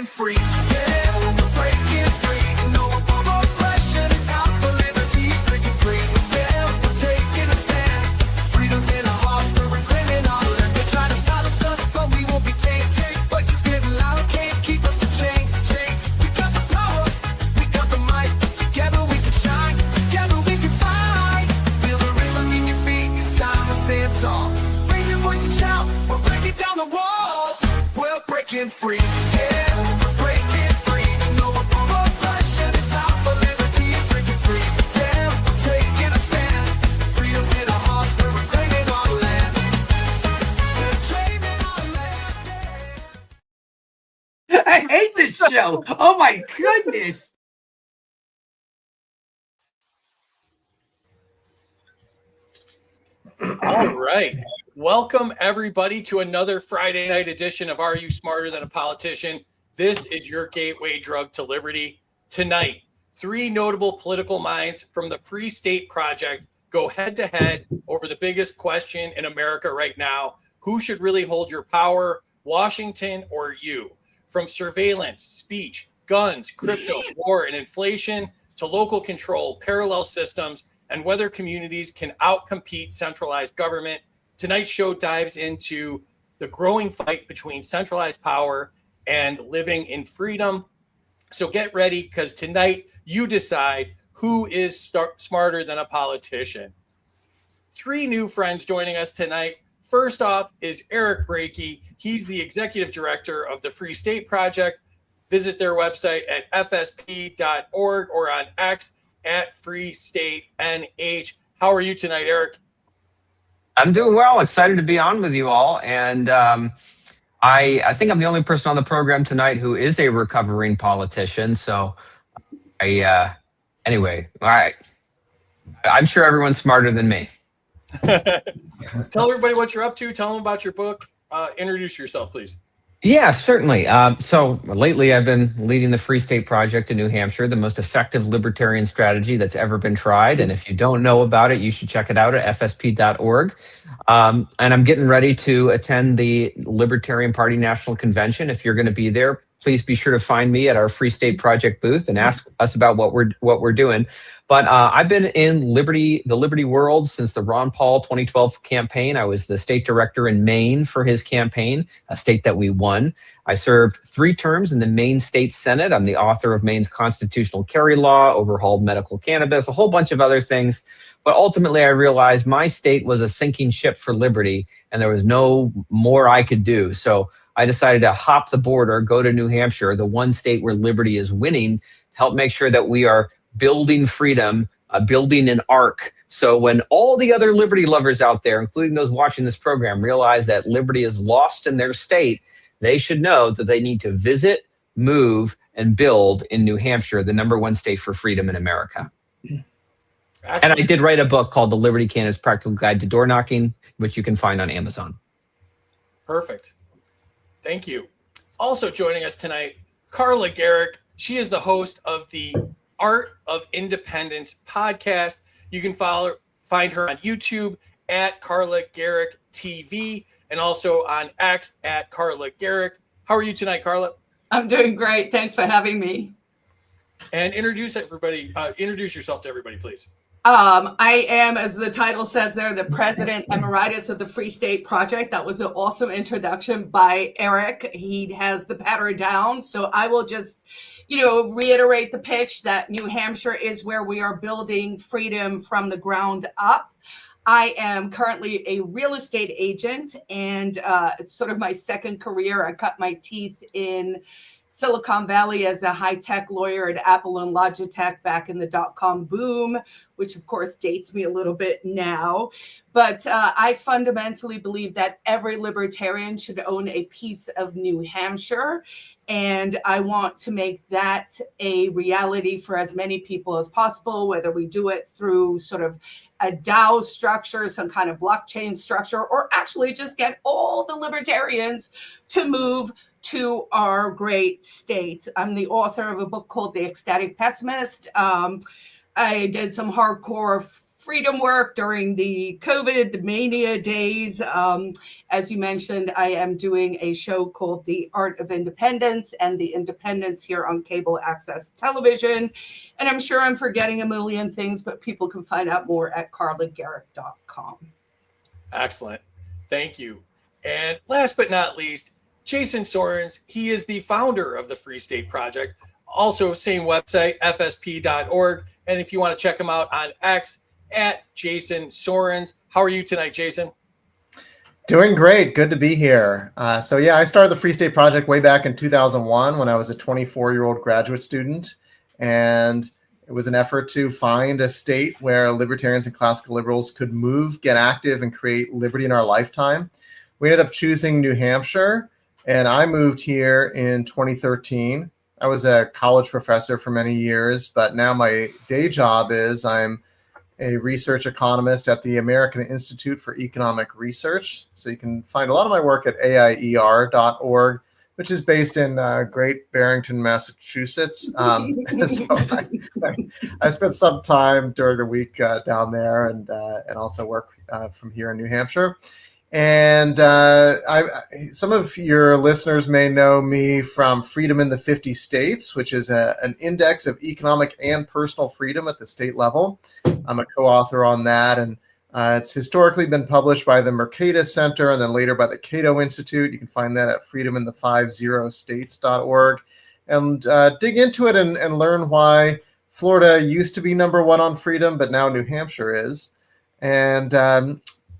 breaking free. Yeah, we're breaking free. No more oppression. It's time for liberty. Breaking free. Yeah, we're taking a stand. Freedom's in our hearts. We're reclaiming our land. They're trying to silence us, but we won't be tainted. Voices getting loud, can't keep us in chains. We got the power, we got the might. Together we can shine. Together we can fight. Feel the rhythm in your feet. It's time to stand tall. Raise your voice and shout. We're breaking down the walls. We're breaking free. Yeah, we're breaking free. No more oppression. It's time for liberty. Breaking free. Yeah, we're taking a stand. Freedom's in our hearts. We're reclaiming our land. We're claiming our land. I hate this show. Oh my goodness. All right. Welcome, everybody, to another Friday night edition of Are You Smarter Than a Politician? This is your gateway drug to liberty. Tonight, three notable political minds from the Free State Project go head-to-head over the biggest question in America right now. Who should really hold your power, Washington or you? From surveillance, speech, guns, crypto, war, and inflation, to local control, parallel systems, and whether communities can outcompete centralized government. Tonight's show dives into the growing fight between centralized power and living in freedom. So get ready, because tonight you decide who is smarter than a politician. Three new friends joining us tonight. First off is Eric Brakey. He's the executive director of the Free State Project. Visit their website at fsp.org or on X at Free State NH. How are you tonight, Eric? I'm doing well. Excited to be on with you all. And I think I'm the only person on the program tonight who is a recovering politician. So anyway, I'm sure everyone's smarter than me. Tell everybody what you're up to. Tell them about your book. Introduce yourself, please. Yeah, certainly. So lately I've been leading the Free State Project in New Hampshire, the most effective libertarian strategy that's ever been tried. And if you don't know about it, you should check it out at fsp.org. And I'm getting ready to attend the Libertarian Party National Convention. If you're going to be there, please be sure to find me at our Free State Project booth and ask us about what we're doing. But I've been in the Liberty world since the Ron Paul 2012 campaign. I was the state director in Maine for his campaign, a state that we won. I served 3 terms in the Maine State Senate. I'm the author of Maine's constitutional carry law, overhauled medical cannabis, a whole bunch of other things. But ultimately, I realized my state was a sinking ship for liberty, and there was no more I could do. So I decided to hop the border, go to New Hampshire, the one state where liberty is winning, to help make sure that we are building freedom, building an arc. So when all the other liberty lovers out there, including those watching this program, realize that liberty is lost in their state, they should know that they need to visit, move, and build in New Hampshire, the #1 state for freedom in America. Excellent. And I did write a book called The Liberty Cannabis Practical Guide to Door Knocking, which you can find on Amazon. Perfect. Thank you. Also joining us tonight, Carla Gericke. She is the host of the Art of Independence podcast. You can find her on YouTube at Carla Gericke TV and also on X at Carla Gericke. How are you tonight, Carla? I'm doing great. Thanks for having me. And introduce yourself to everybody, please. I am, as the title says there, the president emeritus of the Free State Project. That was an awesome introduction by Eric. He has the pattern down. So I will just, reiterate the pitch that New Hampshire is where we are building freedom from the ground up. I am currently a real estate agent, and it's sort of my second career. I cut my teeth in Silicon Valley as a high-tech lawyer at Apple and Logitech back in the dot-com boom, which of course dates me a little bit now. But I fundamentally believe that every libertarian should own a piece of New Hampshire. And I want to make that a reality for as many people as possible, whether we do it through sort of a DAO structure, some kind of blockchain structure, or actually just get all the libertarians to move to our great state. I'm the author of a book called The Ecstatic Pessimist. I did some hardcore freedom work during the COVID mania days. As you mentioned, I am doing a show called The Art of Independence and The Independence here on cable access television. And I'm sure I'm forgetting a million things, but people can find out more at carlagericke.com. Excellent. Thank you. And last but not least, Jason Sorens. He is the founder of the Free State Project. Also, same website, fsp.org. And if you want to check him out on X, at Jason Sorens. How are you tonight, Jason? Doing great. Good to be here. I started the Free State Project way back in 2001 when I was a 24-year-old graduate student. And it was an effort to find a state where libertarians and classical liberals could move, get active, and create liberty in our lifetime. We ended up choosing New Hampshire, and I moved here in 2013. I was a college professor for many years, but now my day job is I'm a research economist at the American Institute for Economic Research. So you can find a lot of my work at aier.org, which is based in Great Barrington, Massachusetts. So I spent some time during the week down there and also work from here in New Hampshire. And some of your listeners may know me from Freedom in the 50 States, which is an index of economic and personal freedom at the state level. I'm a co-author on that, and it's historically been published by the Mercatus Center and then later by the Cato Institute. You can find that at freedomin50states.org and dig into it and learn why Florida used to be number one on freedom, but now New Hampshire is. And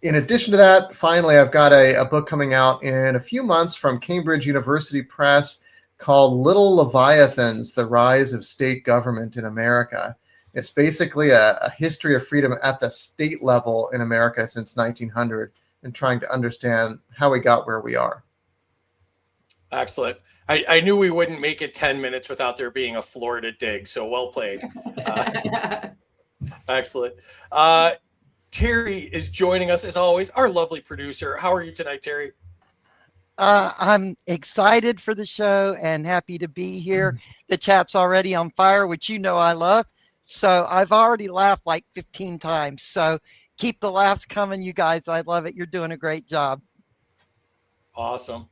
in addition to that, finally, I've got a book coming out in a few months from Cambridge University Press called Little Leviathans, The Rise of State Government in America. It's basically a history of freedom at the state level in America since 1900 and trying to understand how we got where we are. Excellent. I knew we wouldn't make it 10 minutes without there being a Florida dig, so well played. Excellent. Terry is joining us as always, our lovely producer. How are you tonight, Terry? I'm excited for the show and happy to be here. The chat's already on fire, which you know I love. So I've already laughed like 15 times. So keep the laughs coming, you guys. I love it. You're doing a great job. Awesome.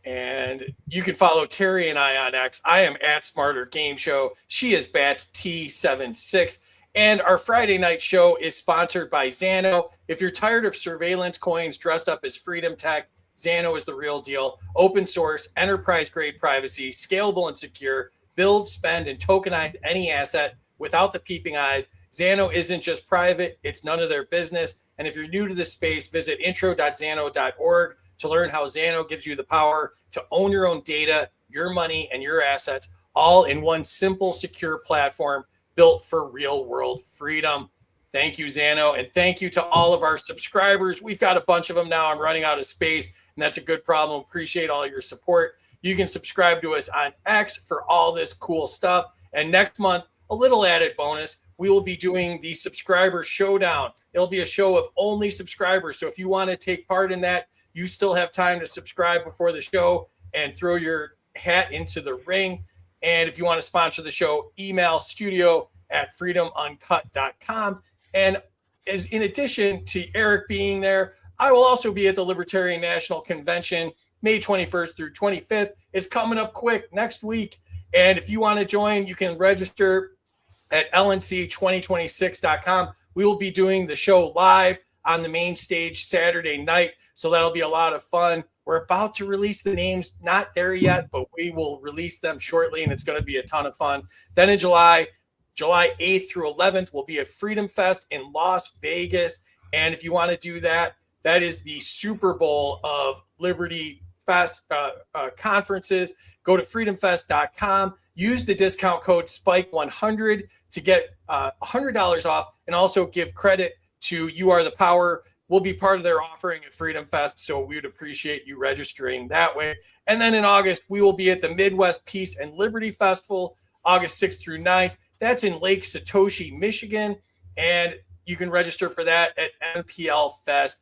And you can follow Terry and I on X. I am at Smarter Gameshow. She is BAT-T76. And our Friday night show is sponsored by Xano. If you're tired of surveillance coins dressed up as freedom tech, Xano is the real deal. Open source, enterprise-grade privacy, scalable and secure. Build, spend, and tokenize any asset without the peeping eyes. Xano isn't just private, it's none of their business. And if you're new to this space, visit intro.xano.org to learn how Xano gives you the power to own your own data, your money, and your assets, all in one simple, secure platform built for real-world freedom. Thank you, Xano, and thank you to all of our subscribers. We've got a bunch of them now. I'm running out of space, and that's a good problem. Appreciate all your support. You can subscribe to us on X for all this cool stuff. And next month, a little added bonus, we will be doing the subscriber showdown. It'll be a show of only subscribers. So if you want to take part in that, you still have time to subscribe before the show and throw your hat into the ring. And if you want to sponsor the show, email studio@freedomuncut.com. And as in addition to Eric being there, I will also be at the Libertarian National Convention, May 21st through 25th. It's coming up quick next week. And if you want to join, you can register at lnc2026.com. We will be doing the show live on the main stage Saturday night. So that'll be a lot of fun. We're about to release the names, not there yet, but we will release them shortly, and it's going to be a ton of fun. Then in July 8th through 11th, we'll be at Freedom Fest in Las Vegas. And if you want to do that, that is the Super Bowl of Liberty Fest conferences. Go to freedomfest.com. Use the discount code SPIKE100 to get $100 off, and also give credit to You Are the Power. We'll be part of their offering at Freedom Fest, so we would appreciate you registering that way. And then in August, we will be at the Midwest Peace and Liberty Festival, August 6th through 9th. That's in Lake Satoshi, Michigan, and you can register for that at mplfest.org.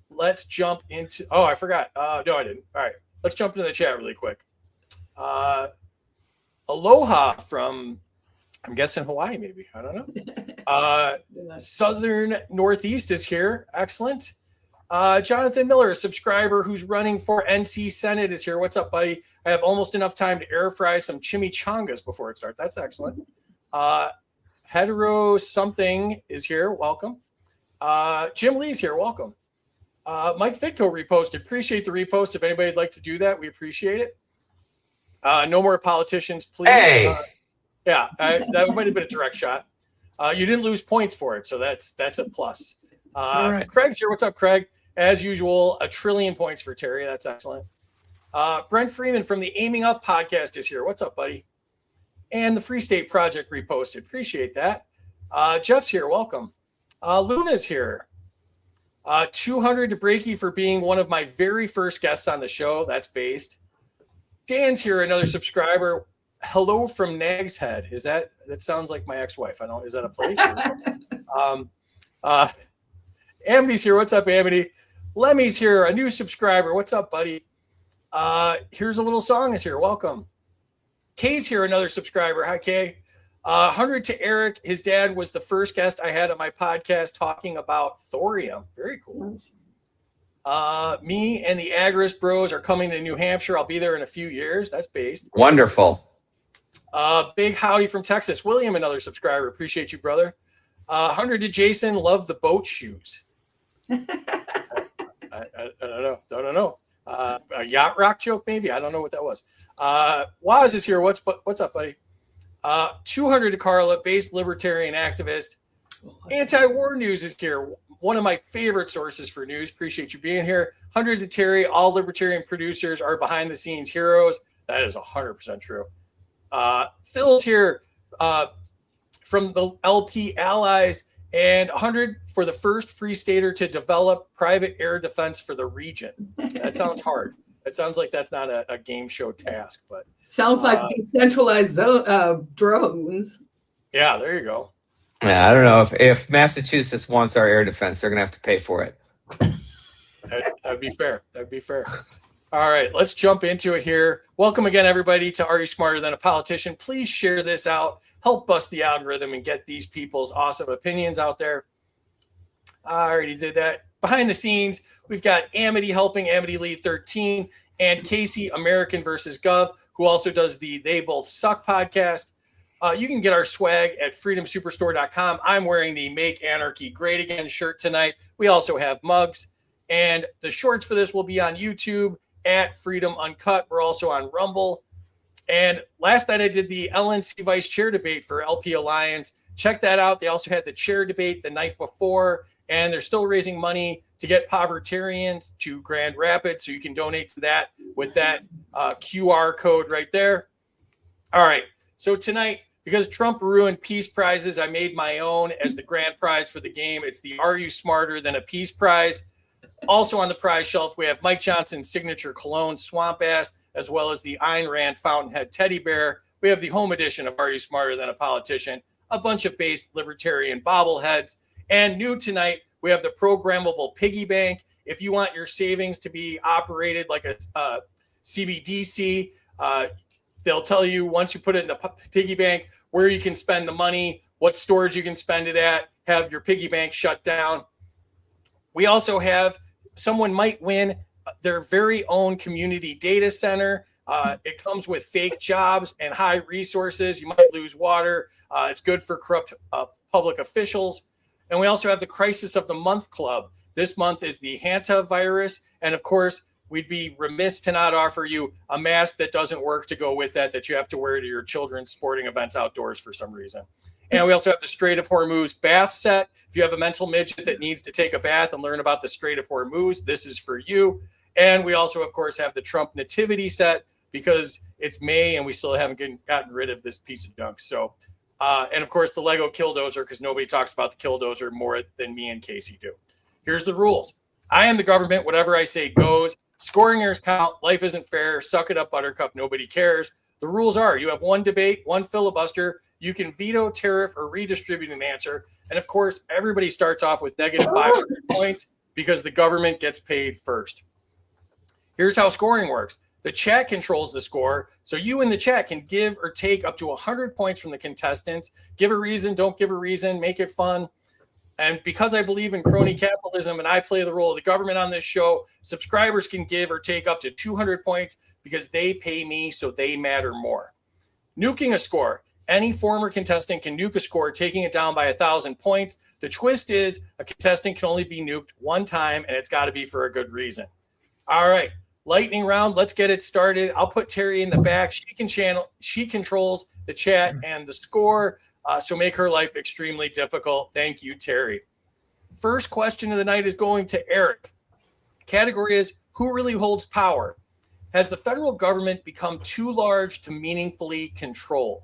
Let's jump into, oh, I forgot. No, I didn't. All right, let's jump into the chat really quick. Aloha from I'm guessing Hawaii, maybe. I don't know. Southern Northeast is here. Excellent. Jonathan Miller, a subscriber who's running for NC Senate, is here. What's up, buddy? I have almost enough time to air fry some chimichangas before it starts. That's excellent. Hetero something is here. Welcome. Jim Lee's here. Welcome. Mike Fitco reposted. Appreciate the repost. If anybody'd like to do that, we appreciate it. No more politicians, please. Hey. Yeah, that might have been a direct shot. You didn't lose points for it, so that's a plus. Right. Craig's here. What's up, Craig? As usual, 1 trillion points for Terry. That's excellent. Brent Freeman from the Aiming Up podcast is here. What's up, buddy? And the Free State Project reposted. Appreciate that. Jeff's here. Welcome. Luna's here. 200 to Brakey for being one of my very first guests on the show. That's based. Dan's here. Another subscriber. Hello from Nag's Head. Is that sounds like my ex-wife? I don't. Is that a place? Amity's here. What's up, Amity? Lemmy's here. A new subscriber. What's up, buddy? Here's a little song is here. Welcome. Kay's here. Another subscriber. Hi, Kay. 100 to Eric. His dad was the first guest I had on my podcast talking about thorium. Very cool. Me and the Agris Bros are coming to New Hampshire. I'll be there in a few years. That's based. Wonderful. Big howdy from Texas. William, another subscriber. Appreciate you, brother. 100 to Jason. Love the boat shoes. I don't know. A yacht rock joke, maybe. I don't know what that was. Waz is here. What's up, buddy? 200 to Carla, based libertarian activist. Anti-war news is here. One of my favorite sources for news. Appreciate you being here. 100 to Terry. All libertarian producers are behind the scenes heroes. That is 100% true. Phil's here from the LP Allies, and 100 for the first Free Stater to develop private air defense for the region. That sounds hard. It sounds like that's not a game show task, but sounds like decentralized drones. Yeah, there you go. Yeah, I don't know if Massachusetts wants our air defense, they're gonna have to pay for it. That'd be fair. That'd be fair. All right, let's jump into it here. Welcome again, everybody, to Are You Smarter Than a Politician? Please share this out. Help bust the algorithm and get these people's awesome opinions out there. I already did that. Behind the scenes, we've got Amity helping, Amity Lead 13, and Casey, American versus Gov, who also does the They Both Suck podcast. You can get our swag at freedomsuperstore.com. I'm wearing the Make Anarchy Great Again shirt tonight. We also have mugs. And the shorts for this will be on YouTube at Freedom Uncut. We're also on Rumble. And last night I did the LNC Vice Chair debate for LP Alliance. Check that out. They also had the chair debate the night before, and they're still raising money to get Povertarians to Grand Rapids. So you can donate to that with that QR code right there. All right. So tonight, because Trump ruined peace prizes, I made my own as the grand prize for the game. It's the Are You Smarter Than a Peace Prize. Also on the prize shelf, we have Mike Johnson's signature cologne, Swamp Ass, as well as the Ayn Rand Fountainhead Teddy Bear. We have the home edition of Are You Smarter Than a Politician? A bunch of based libertarian bobbleheads. And new tonight, we have the programmable piggy bank. If you want your savings to be operated like a CBDC, they'll tell you once you put it in the piggy bank where you can spend the money, what stores you can spend it at, have your piggy bank shut down. We also have someone might win their very own community data center. It comes with fake jobs and high resources. You might lose water. It's good for corrupt public officials. And we also have the Crisis of the Month Club. This month is the hantavirus. And of course, we'd be remiss to not offer you a mask that doesn't work to go with that you have to wear to your children's sporting events outdoors for some reason. And we also have the Strait of Hormuz bath set. If you have a mental midget that needs to take a bath and learn about the Strait of Hormuz, this is for you. And we also, of course, have the Trump nativity set because it's May and we still haven't gotten rid of this piece of junk. So, and of course, the Lego Killdozer, because nobody talks about the Killdozer more than me and Casey do. Here's the rules. I am the government. Whatever I say goes. Scoring errors count. Life isn't fair. Suck it up, Buttercup. Nobody cares. The rules are you have one debate, one filibuster. You can veto, tariff, or redistribute an answer. And of course, everybody starts off with negative 500 points because the government gets paid first. Here's how scoring works. The chat controls the score, so you in the chat can give or take up to 100 points from the contestants. Give a reason, don't give a reason, make it fun. And because I believe in crony capitalism and I play the role of the government on this show, subscribers can give or take up to 200 points because they pay me, so they matter more. Nuking a score. Any former contestant can nuke a score, taking it down by 1,000 points. The twist is a contestant can only be nuked one time, and it's got to be for a good reason. All right, lightning round. Let's get it started. I'll put Terry in the back. She controls the chat and the score. So make her life extremely difficult. Thank you, Terry. First question of the night is going to Eric. Category is, who really holds power? Has the federal government become too large to meaningfully control?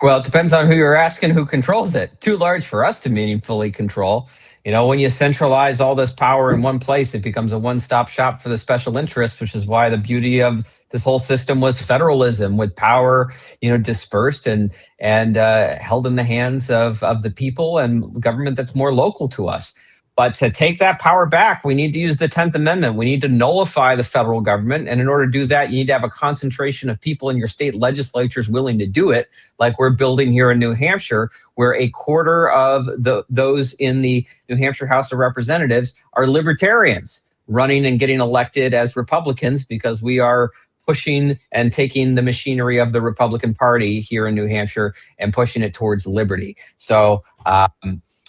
Well, it depends on who you're asking who controls it. Too large for us to meaningfully control. You know, when you centralize all this power in one place, it becomes a one-stop shop for the special interests, which is why the beauty of this whole system was federalism, with power, you know, dispersed and held in the hands of the people and government that's more local to us. But to take that power back, we need to use the 10th Amendment. We need to nullify the federal government. And in order to do that, you need to have a concentration of people in your state legislatures willing to do it, like we're building here in New Hampshire, where a quarter of those in the New Hampshire House of Representatives are libertarians running and getting elected as Republicans, because we are pushing and taking the machinery of the Republican Party here in New Hampshire and pushing it towards liberty. So,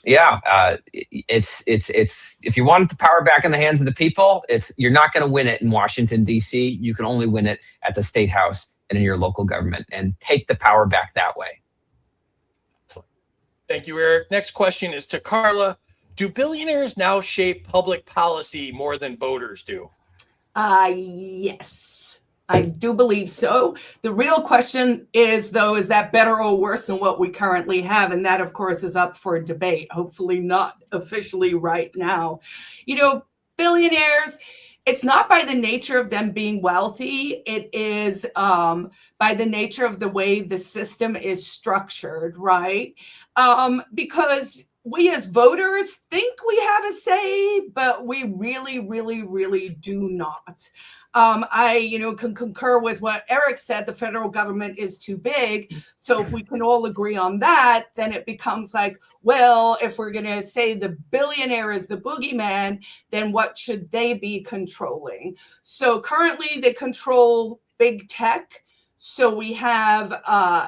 it's if you want the power back in the hands of the people, you're not going to win it in Washington, D.C. You can only win it at the state house and in your local government, and take the power back that way. Excellent. Thank you, Eric. Next question is to Carla. Do billionaires now shape public policy more than voters do? Yes, I do believe so. The real question is, though, is that better or worse than what we currently have? And that, of course, is up for debate. Hopefully not officially right now. You know, billionaires, it's not by the nature of them being wealthy. It is by the nature of the way the system is structured, right? Because we as voters think we have a say, but we really, really, really do not. I, can concur with what Eric said. The federal government is too big. So if we can all agree on that, then it becomes like, well, if we're going to say the billionaire is the boogeyman, then what should they be controlling? So currently they control big tech. So we have,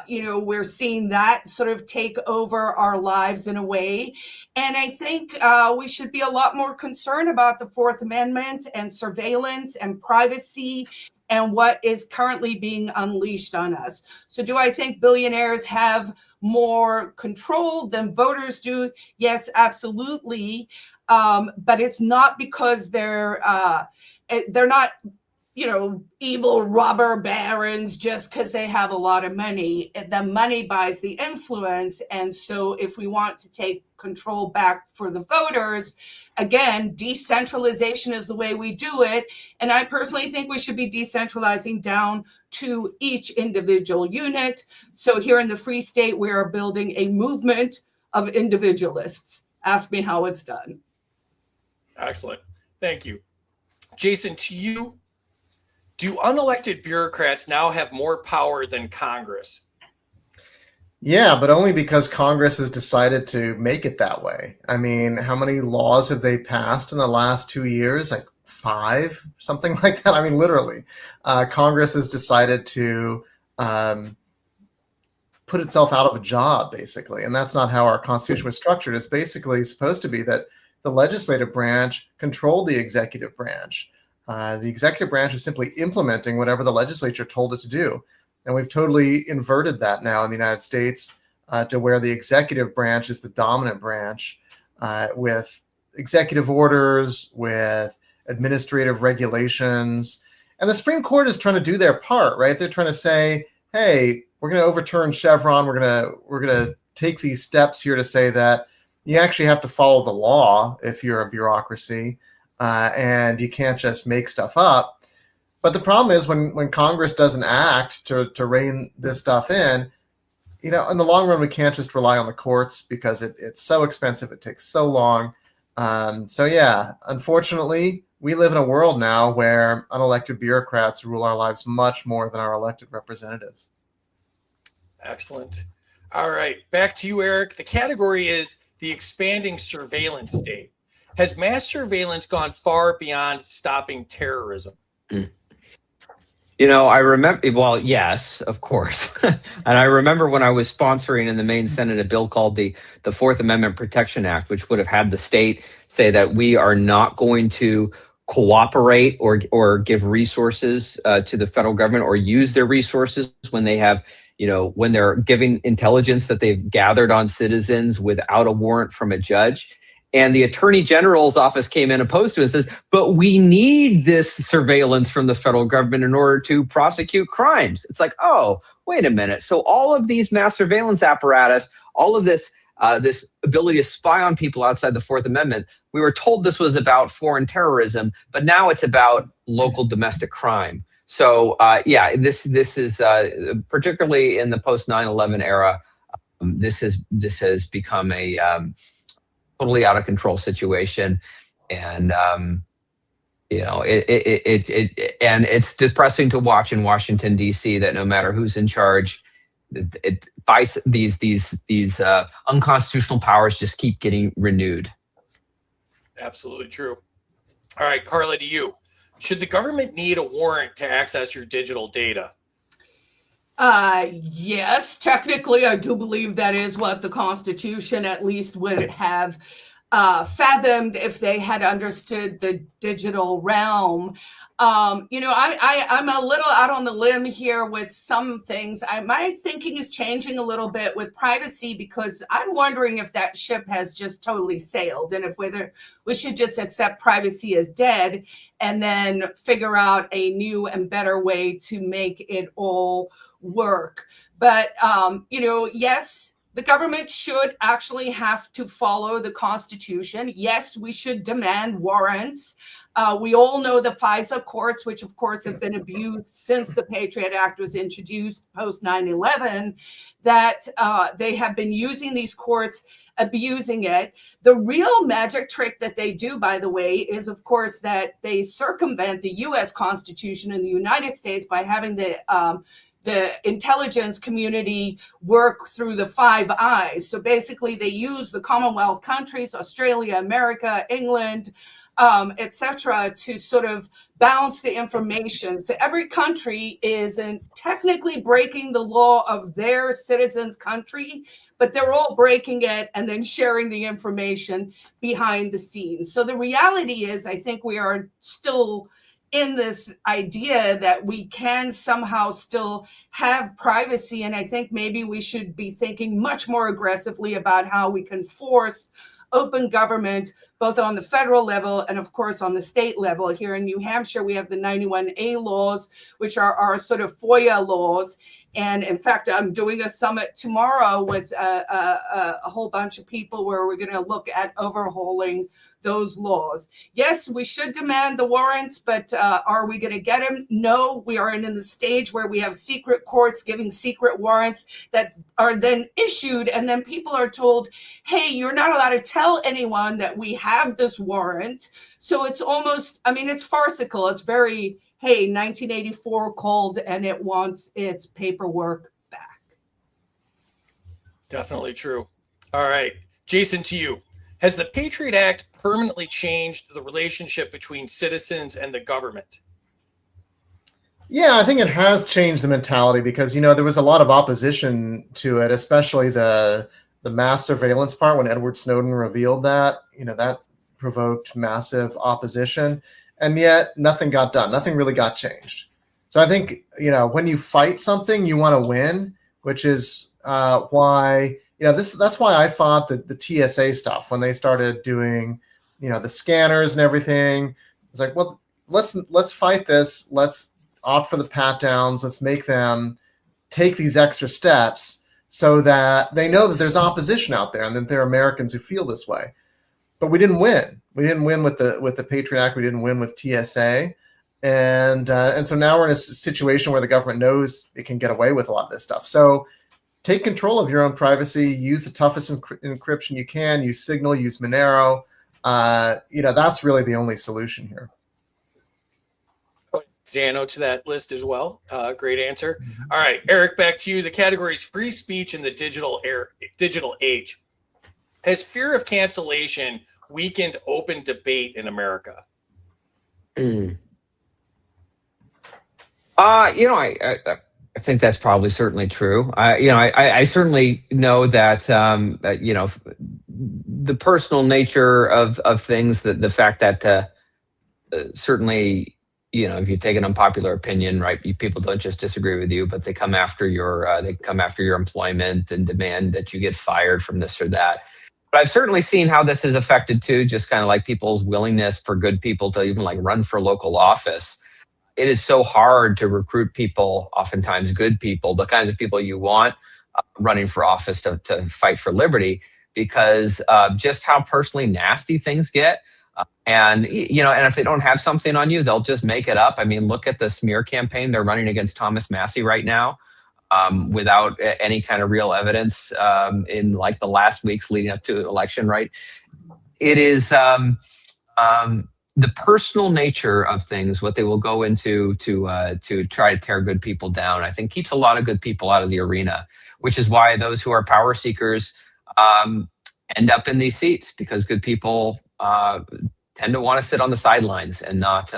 we're seeing that sort of take over our lives in a way. And I think we should be a lot more concerned about the Fourth Amendment and surveillance and privacy and what is currently being unleashed on us. So do I think billionaires have more control than voters do? Yes, absolutely. But it's not because they're not, evil robber barons just because they have a lot of money. The money buys the influence. And so if we want to take control back for the voters, again, decentralization is the way we do it. And I personally think we should be decentralizing down to each individual unit. So here in the Free State, we are building a movement of individualists. Ask me how it's done. Excellent. Thank you. Jason, to you, do unelected bureaucrats now have more power than Congress? Yeah, but only because Congress has decided to make it that way. I mean, how many laws have they passed in the last 2 years? Like 5, something like that. I mean, literally. Congress has decided to put itself out of a job, basically. And that's not how our Constitution was structured. It's basically supposed to be that the legislative branch controlled the executive branch. The executive branch is simply implementing whatever the legislature told it to do. And we've totally inverted that now in the United States to where the executive branch is the dominant branch with executive orders, with administrative regulations. And the Supreme Court is trying to do their part, right? They're trying to say, hey, we're going to overturn Chevron. We're going to take these steps here to say that you actually have to follow the law if you're a bureaucracy. And you can't just make stuff up. But the problem is when Congress doesn't act to rein this stuff in the long run, we can't just rely on the courts because it's so expensive. It takes so long. Unfortunately, we live in a world now where unelected bureaucrats rule our lives much more than our elected representatives. Excellent. All right, back to you, Eric. The category is the expanding surveillance state. Has mass surveillance gone far beyond stopping terrorism? I remember, well, yes, of course. And I remember when I was sponsoring in the Maine Senate a bill called the Fourth Amendment Protection Act, which would have had the state say that we are not going to cooperate or give resources to the federal government or use their resources when they have, when they're giving intelligence that they've gathered on citizens without a warrant from a judge. And the Attorney General's office came in opposed to it and says, but we need this surveillance from the federal government in order to prosecute crimes. It's like, oh, wait a minute. So all of these mass surveillance apparatus, all of this this ability to spy on people outside the Fourth Amendment, we were told this was about foreign terrorism, but now it's about local domestic crime. So this is particularly in the post 9/11 era, this has become a totally out of control situation, and and it's depressing to watch in Washington D.C. that no matter who's in charge, these unconstitutional powers just keep getting renewed. Absolutely true. All right, Carla, to you. Should the government need a warrant to access your digital data? Yes, technically, I do believe that is what the Constitution at least would have fathomed if they had understood the digital realm. I'm a little out on the limb here with some things. My thinking is changing a little bit with privacy, because I'm wondering if that ship has just totally sailed, and if whether we should just accept privacy as dead and then figure out a new and better way to make it all work. But, yes, the government should actually have to follow the Constitution. Yes, we should demand warrants. We all know the FISA courts, which of course have been abused since the Patriot Act was introduced post 9/11, that they have been using these courts, abusing it. The real magic trick that they do, by the way, is of course that they circumvent the U.S. Constitution in the United States by having the intelligence community work through the Five Eyes. So basically they use the Commonwealth countries, Australia, America, England, etc., to sort of bounce the information. So every country is technically breaking the law of their citizens' country, but they're all breaking it and then sharing the information behind the scenes. So the reality is, I think we are still in this idea that we can somehow still have privacy. And I think maybe we should be thinking much more aggressively about how we can force open government, both on the federal level and of course on the state level. Here in New Hampshire, we have the 91A laws, which are our sort of FOIA laws. And in fact, I'm doing a summit tomorrow with a whole bunch of people where we're going to look at overhauling those laws. Yes, we should demand the warrants, but are we going to get them? No, we are in the stage where we have secret courts giving secret warrants that are then issued, and then people are told, hey, you're not allowed to tell anyone that we have this warrant. So it's almost, it's farcical. It's very, hey, 1984 called and it wants its paperwork back. Definitely true. All right, Jason, to you. Has the Patriot Act permanently changed the relationship between citizens and the government? Yeah, I think it has changed the mentality because, there was a lot of opposition to it, especially the mass surveillance part when Edward Snowden revealed that, that provoked massive opposition. And yet nothing got done. Nothing really got changed. So I think, when you fight something, you want to win, which is why, that's why I fought the TSA stuff when they started doing, the scanners and everything. It's like, well, let's fight this. Let's opt for the pat downs. Let's make them take these extra steps so that they know that there's opposition out there and that there are Americans who feel this way. But we didn't win. We didn't win with the Patriot Act. We didn't win with TSA. And so now we're in a situation where the government knows it can get away with a lot of this stuff. So take control of your own privacy. Use the toughest encryption you can. Use Signal. Use Monero. That's really the only solution here. Zano to that list as well. Great answer. All right, Eric, back to you. The category is free speech in the digital age. Has fear of cancellation weakened open debate in America? I think that's probably certainly true. I certainly know that the personal nature of things, that the fact that certainly, if you take an unpopular opinion, right, people don't just disagree with you, but they come after your employment and demand that you get fired from this or that. But I've certainly seen how this has affected too, just kind of like people's willingness for good people to even like run for local office. It is so hard to recruit people, oftentimes good people, the kinds of people you want running for office to fight for liberty, because just how personally nasty things get. And if they don't have something on you, they'll just make it up. I mean, look at the smear campaign they're running against Thomas Massey right now, without any kind of real evidence in like the last weeks leading up to the election, right? It is the personal nature of things, what they will go into to try to tear good people down, I think keeps a lot of good people out of the arena, which is why those who are power seekers end up in these seats, because good people tend to want to sit on the sidelines and not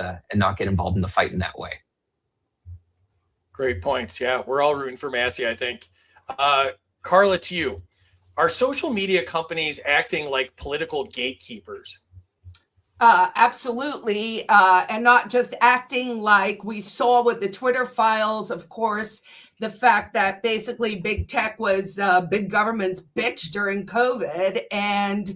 get involved in the fight in that way. Great points. Yeah, we're all rooting for Massey, I think. Carla, to you. Are social media companies acting like political gatekeepers? Absolutely. And not just acting like we saw with the Twitter files, of course, the fact that basically big tech was big government's bitch during COVID. And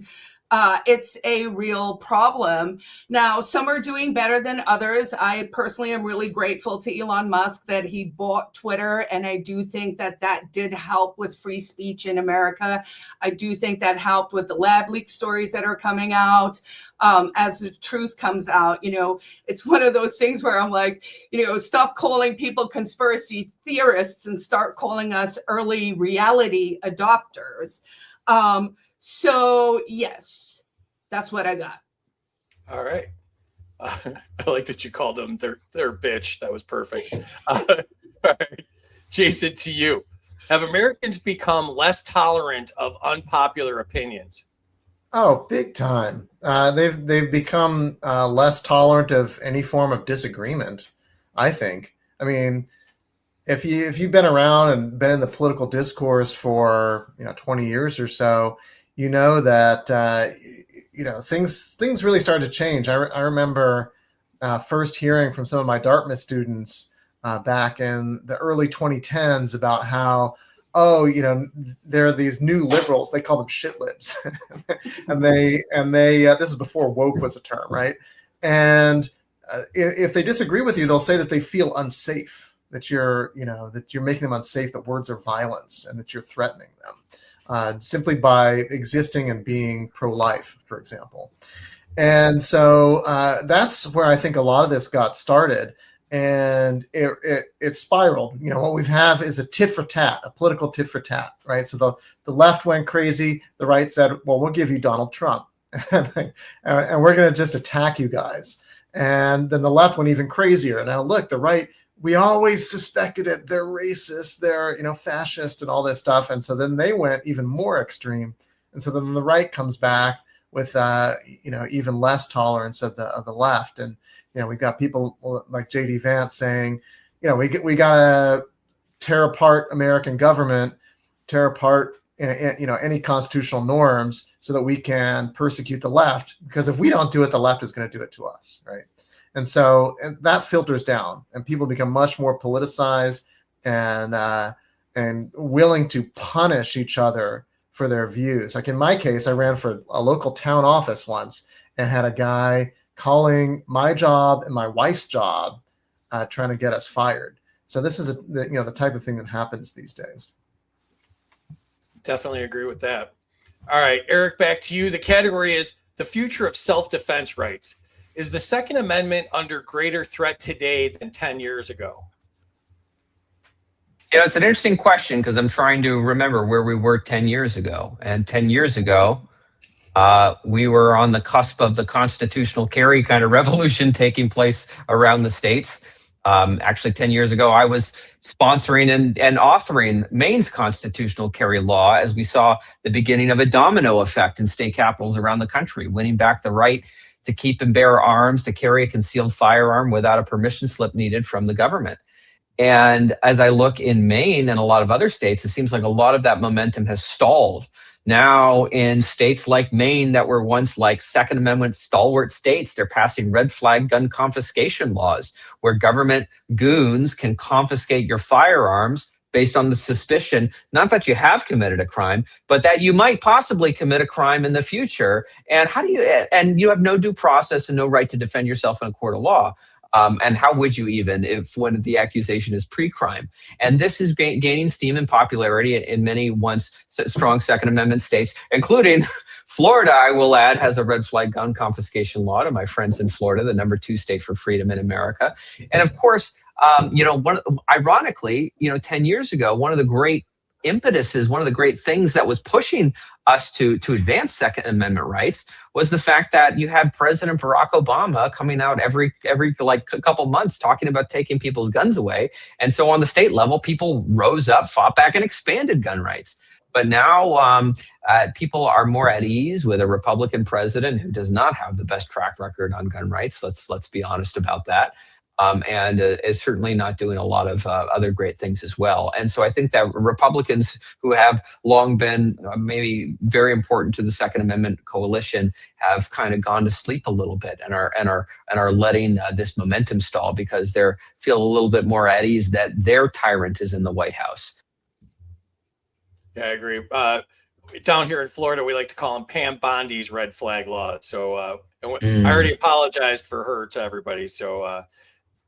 it's a real problem. Now, some are doing better than others. I personally am really grateful to Elon Musk that he bought Twitter. And I do think that that did help with free speech in America. I do think that helped with the lab leak stories that are coming out. As the truth comes out, it's one of those things where I'm like, stop calling people conspiracy theorists and start calling us early reality adopters. So yes, that's what I got. All right. I like that you called them their bitch. That was perfect. All right. Jason, to you. Have Americans become less tolerant of unpopular opinions? Oh, big time. They've become less tolerant of any form of disagreement, I think. I mean, if you've been around and been in the political discourse for 20 years or so, you know that things really started to change. I remember first hearing from some of my Dartmouth students back in the early 2010s about how, there are these new liberals. They call them shit libs, and they this is before woke was a term, right? And if they disagree with you, they'll say that they feel unsafe, that you're making them unsafe, that words are violence, and that you're threatening them. Simply by existing and being pro-life, for example. And so that's where I think a lot of this got started, and it spiraled. What we have is a tit for tat, a political tit for tat, right? So the left went crazy, the right said, well, we'll give you Donald Trump, and we're going to just attack you guys. And then the left went even crazier. Now look, the right, we always suspected it. They're racist, they're fascist and all this stuff. And so then they went even more extreme. And so then the right comes back with even less tolerance of the left. And we've got people like J.D. Vance saying, we got to tear apart American government, tear apart any constitutional norms so that we can persecute the left. Because if we don't do it, the left is going to do it to us, right? And so that filters down, and people become much more politicized and willing to punish each other for their views. Like in my case, I ran for a local town office once and had a guy calling my job and my wife's job, trying to get us fired. So this is the type of thing that happens these days. Definitely agree with that. All right, Eric, back to you. The category is the future of self-defense rights. Is the Second Amendment under greater threat today than 10 years ago? It's an interesting question, because I'm trying to remember where we were 10 years ago. And 10 years ago, we were on the cusp of the constitutional carry kind of revolution taking place around the states. Actually, 10 years ago, I was sponsoring and authoring Maine's constitutional carry law as we saw the beginning of a domino effect in state capitals around the country, winning back the right to keep and bear arms, to carry a concealed firearm without a permission slip needed from the government. And as I look in Maine and a lot of other states, it seems like a lot of that momentum has stalled. Now, in states like Maine that were once like Second Amendment stalwart states, they're passing red flag gun confiscation laws where government goons can confiscate your firearms based on the suspicion, not that you have committed a crime, but that you might possibly commit a crime in the future. And and you have no due process and no right to defend yourself in a court of law. And how would you even if when the accusation is pre-crime? And this is gaining steam and popularity in many once strong Second Amendment states, including Florida, I will add, has a red flag gun confiscation law, to my friends in Florida, the number 2 state for freedom in America. And of course, ironically, 10 years ago, one of the great impetuses, one of the great things that was pushing us to advance Second Amendment rights was the fact that you had President Barack Obama coming out every like a couple months talking about taking people's guns away. And so on the state level, people rose up, fought back, and expanded gun rights. But now people are more at ease with a Republican president who does not have the best track record on gun rights. Let's be honest about that. And is certainly not doing a lot of other great things as well. And so I think that Republicans who have long been maybe very important to the Second Amendment coalition have kind of gone to sleep a little bit and are letting this momentum stall because they feel a little bit more at ease that their tyrant is in the White House. Yeah, I agree. Down here in Florida, we like to call them Pam Bondi's red flag laws. So I already apologized for her to everybody. So.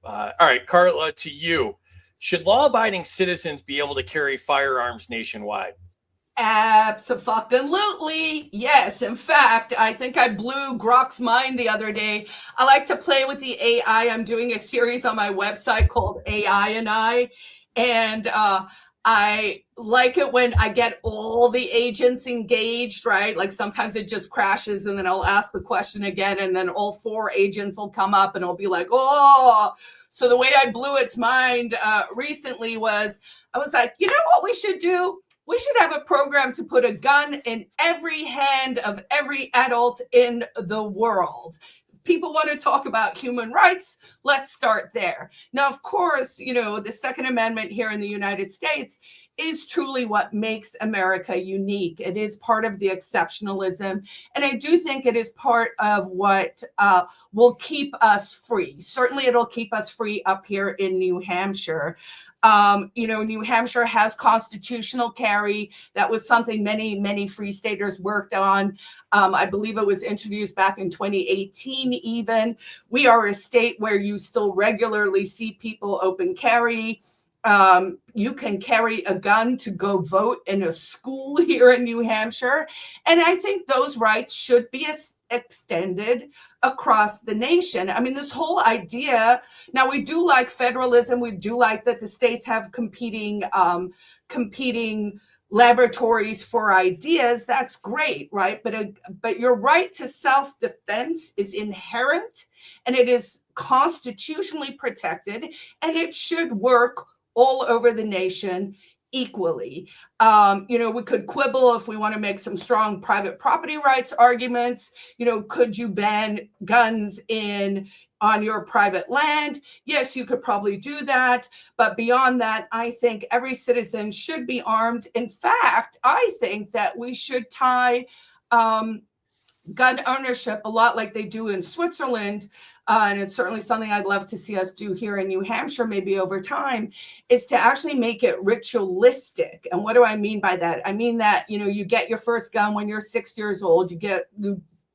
All right, Carla, to you. Should law-abiding citizens be able to carry firearms nationwide? Absolutely. Yes. In fact, I think I blew Grok's mind the other day. I like to play with the AI. I'm doing a series on my website called AI and I. And I like it when I get all the agents engaged, right? Like sometimes it just crashes and then I'll ask the question again and then all 4 agents will come up and I'll be like, oh. So the way I blew its mind recently was, I was like, you know what we should do? We should have a program to put a gun in every hand of every adult in the world. People want to talk about human rights. Let's start there. Now, of course, the Second Amendment here in the United States is truly what makes America unique. It is part of the exceptionalism. And I do think it is part of what will keep us free. Certainly, it'll keep us free up here in New Hampshire. New Hampshire has constitutional carry. That was something many free staters worked on. I believe it was introduced back in 2018 even. We are a state where you still regularly see people open carry. You can carry a gun to go vote in a school here in New Hampshire. And I think those rights should be extended across the nation. I mean, this whole idea, now we do like federalism. We do like that the states have competing laboratories for ideas. That's great, right? But your right to self-defense is inherent and it is constitutionally protected and it should work all over the nation equally. We could quibble if we want to make some strong private property rights arguments. Could you ban guns on your private land? Yes, you could probably do that. But beyond that, I think every citizen should be armed. In fact, I think that we should tie gun ownership a lot like they do in Switzerland. And it's certainly something I'd love to see us do here in New Hampshire, maybe over time, is to actually make it ritualistic. And what do I mean by that? I mean that, you get your first gun when you're 6 years old, you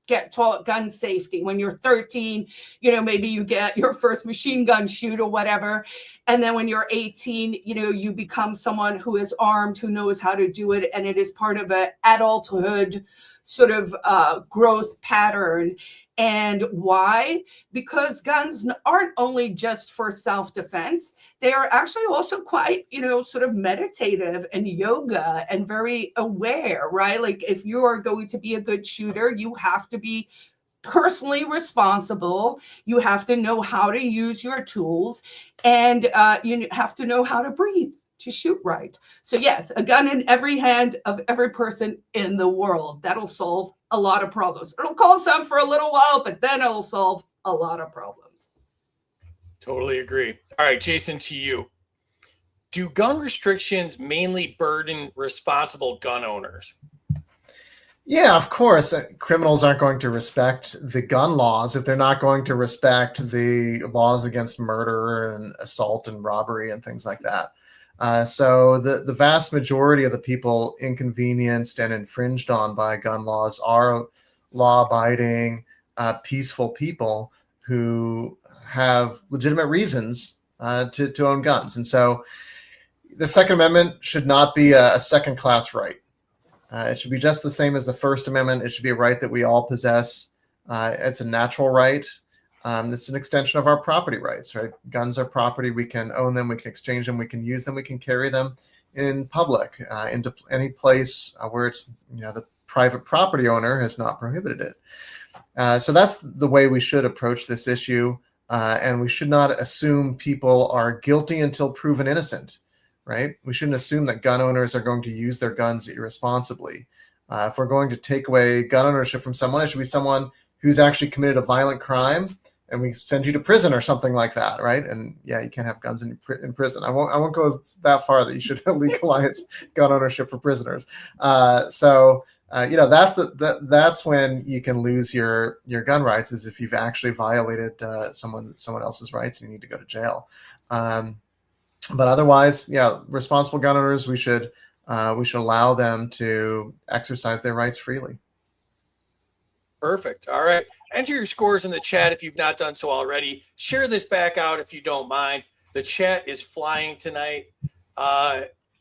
get taught gun safety. When you're 13, maybe you get your first machine gun shoot or whatever. And then when you're 18, you become someone who is armed, who knows how to do it. And it is part of an adulthood sort of growth pattern. And why? Because guns aren't only just for self-defense. They are actually also quite, sort of meditative and yoga and very aware, right? Like if you are going to be a good shooter, you have to be personally responsible. You have to know how to use your tools, and you have to know how to breathe to shoot right. So yes, a gun in every hand of every person in the world. That'll solve a lot of problems. It'll cause some for a little while, but then it'll solve a lot of problems. Totally agree. All right, Jason, to you. Do gun restrictions mainly burden responsible gun owners? Yeah, of course. Criminals aren't going to respect the gun laws if they're not going to respect the laws against murder and assault and robbery and things like that. So the vast majority of the people inconvenienced and infringed on by gun laws are law-abiding, peaceful people who have legitimate reasons to own guns. And so the Second Amendment should not be a second-class right. It should be just the same as the First Amendment. It should be a right that we all possess. It's a natural right. It's an extension of our property rights, right? Guns are property. We can own them. We can exchange them. We can use them. We can carry them in public, into any place where it's, the private property owner has not prohibited it. So that's the way we should approach this issue. And we should not assume people are guilty until proven innocent. Right? We shouldn't assume that gun owners are going to use their guns irresponsibly. If we're going to take away gun ownership from someone, it should be someone who's actually committed a violent crime, and we send you to prison or something like that, right? And yeah, you can't have guns in prison. I won't go that far that you should legalize gun ownership for prisoners. So that's when you can lose your gun rights, is if you've actually violated someone else's rights and you need to go to jail. But otherwise, yeah, responsible gun owners, we should allow them to exercise their rights freely. Perfect. All right. Enter your scores in the chat if you've not done so already. Share this back out if you don't mind. The chat is flying tonight.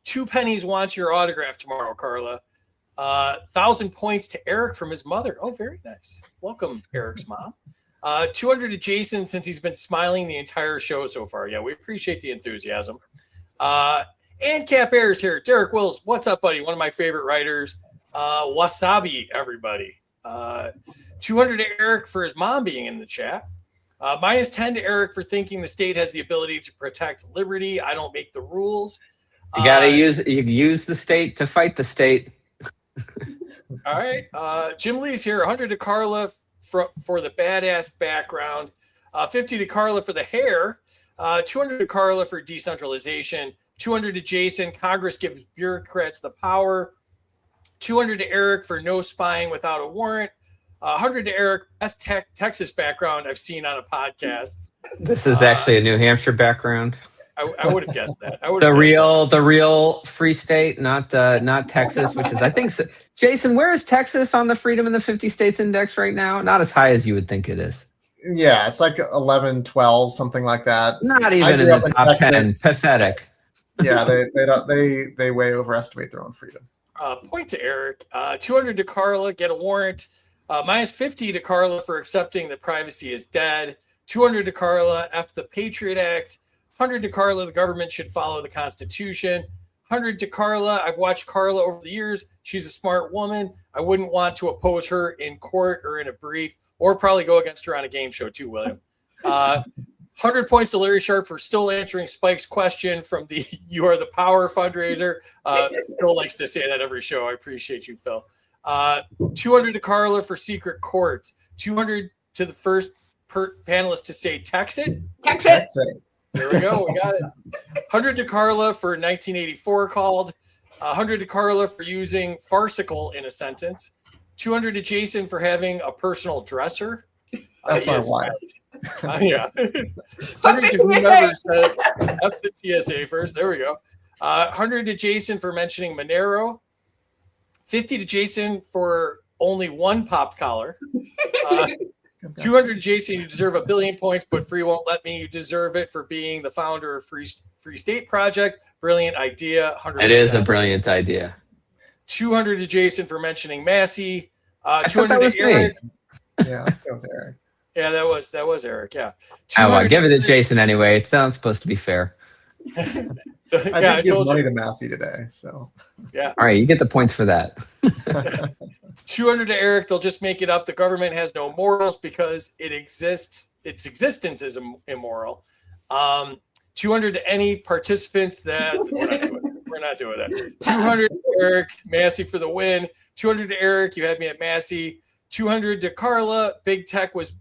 Two Pennies wants your autograph tomorrow, Carla. 1,000 points to Eric from his mother. Oh, very nice. Welcome, Eric's mom. 200 to Jason, since he's been smiling the entire show so far. Yeah, we appreciate the enthusiasm. And Cap Ayers here. Derek Wills, what's up, buddy? One of my favorite writers. Wasabi, everybody. 200 to Eric for his mom being in the chat. Minus 10 to Eric for thinking the state has the ability to protect liberty. I don't make the rules. You got to use the state to fight the state. All right. Jim Lee's here. 100 to Carla for the badass background, 50 to Carla for the hair, 200 to Carla for decentralization, 200 to Jason, Congress gives bureaucrats the power, 200 to Eric for no spying without a warrant, 100 to Eric, best Texas background I've seen on a podcast. This is actually a New Hampshire background. I would have guessed that. The real free state, not Texas, which is, I think, Jason, where is Texas on the Freedom in the 50 States Index right now? Not as high as you would think it is. Yeah, it's like 11, 12, something like that. Not even in the top 10. Pathetic. Yeah, they way overestimate their own freedom. Point to Eric. 200 to Carla, get a warrant. Minus 50 to Carla for accepting that privacy is dead. 200 to Carla, F the Patriot Act. 100 to Carla, the government should follow the Constitution. 100 to Carla, I've watched Carla over the years. She's a smart woman. I wouldn't want to oppose her in court or in a brief, or probably go against her on a game show too, William. 100 points to Larry Sharp for still answering Spike's question from the You Are the Power fundraiser. Phil likes to say that every show. I appreciate you, Phil. 200 to Carla for Secret Court. 200 to the first panelist to say Texit. Texit. There we go. We got it. 100 to Carla for 1984 called. 100 to Carla for using farcical in a sentence. 200 to Jason for having a personal dresser. That's my wife. Yeah. 100 to whoever said F the TSA first. There we go. 100 to Jason for mentioning Monero. 50 to Jason for only one popped collar. 200 to Jason, you deserve 1 billion points, but free won't let me. You deserve it for being the founder of Free State Project. Brilliant idea. 100%. It is a brilliant idea. 200 to Jason for mentioning Massey. I 200 thought that was to Eric. Yeah, that was Eric. Yeah, that was Eric. Yeah. I will give it to Jason anyway. It's not supposed to be fair. I did give money to Massey today, so. Yeah. All right, you get the points for that. 200 to Eric. They'll just make it up. The government has no morals because it exists. Its existence is immoral. 200 to any participants that we're not doing that. 200 to Eric, Massey for the win. 200 to Eric, you had me at Massey. 200 to Carla, big tech was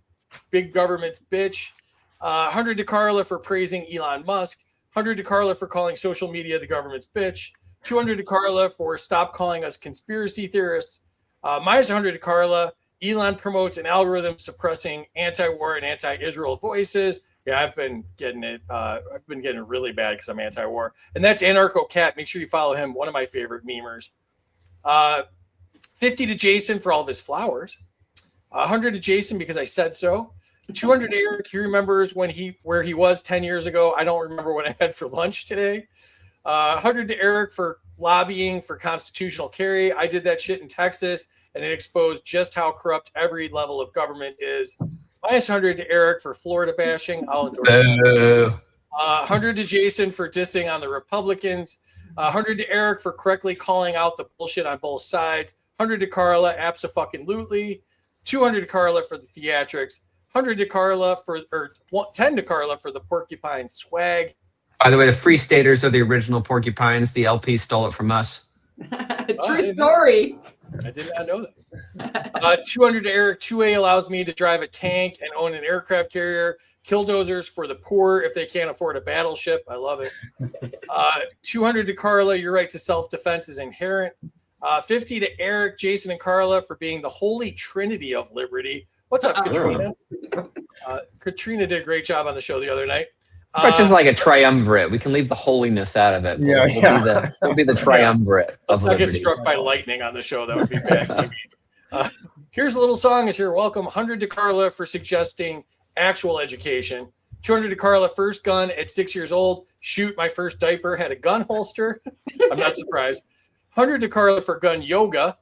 big government's bitch. 100 to Carla for praising Elon Musk. 100 to Carla for calling social media the government's bitch. 200 to Carla for stop calling us conspiracy theorists. Minus 100 to Carla. Elon promotes an algorithm suppressing anti-war and anti-Israel voices. Yeah, I've been getting it. I've been getting it really bad because I'm anti-war. And that's Anarcho Cat. Make sure you follow him. One of my favorite memers. 50 to Jason for all of his flowers. 100 to Jason because I said so. 200 to Eric. He remembers where he was 10 years ago. I don't remember what I had for lunch today. 100 to Eric for lobbying for constitutional carry. I did that shit in Texas, and it exposed just how corrupt every level of government is. Minus 100 to Eric for Florida bashing. I'll endorse that. 100 to Jason for dissing on the Republicans. 100 to Eric for correctly calling out the bullshit on both sides. 100 to Carla, abso-fucking-lutely. 200 to Carla for the theatrics. 100 to Carla or 10 to Carla for the porcupine swag. By the way, the Free Staters are the original porcupines. The LP stole it from us. True story. I did not know that. 200 to Eric. 2A allows me to drive a tank and own an aircraft carrier. Killdozers for the poor if they can't afford a battleship. I love it. 200 to Carla. Your right to self-defense is inherent. 50 to Eric, Jason, and Carla for being the holy trinity of liberty. What's up, Katrina? Katrina did a great job on the show the other night. But just like a triumvirate. We can leave the holiness out of it. We'll be the triumvirate of I'll liberty. get struck by lightning on the show. That would be bad TV. Here's a little song is here. Welcome. 100 to Carla for suggesting actual education. 200 to Carla, first gun at 6 years old. Shoot, my first diaper had a gun holster. I'm not surprised. 100 to Carla for gun yoga.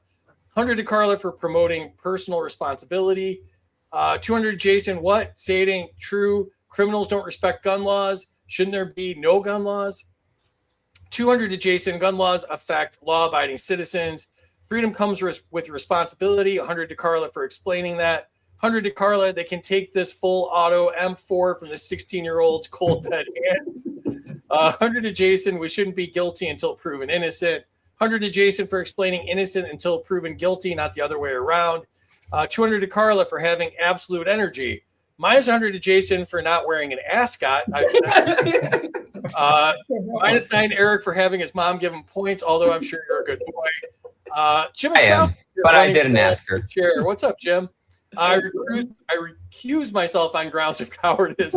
100 to Carla for promoting personal responsibility. 200 to Jason, what? Say it ain't true. Criminals don't respect gun laws. Shouldn't there be no gun laws? 200 to Jason, gun laws affect law-abiding citizens. Freedom comes with responsibility. 100 to Carla for explaining that. 100 to Carla, they can take this full auto M4 from the 16-year-old's cold dead hands. 100 to Jason, we shouldn't be guilty until proven innocent. 100 to Jason for explaining innocent until proven guilty, not the other way around. 200 to Carla for having absolute energy. Minus 100 to Jason for not wearing an ascot. Minus 9 to Eric for having his mom give him points, although I'm sure you're a good boy. Jim I am, but I didn't ask her. Chair. What's up, Jim? I recuse myself on grounds of cowardice.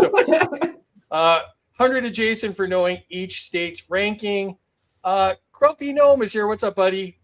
100 to Jason for knowing each state's ranking. Grumpy Gnome is here. What's up, buddy?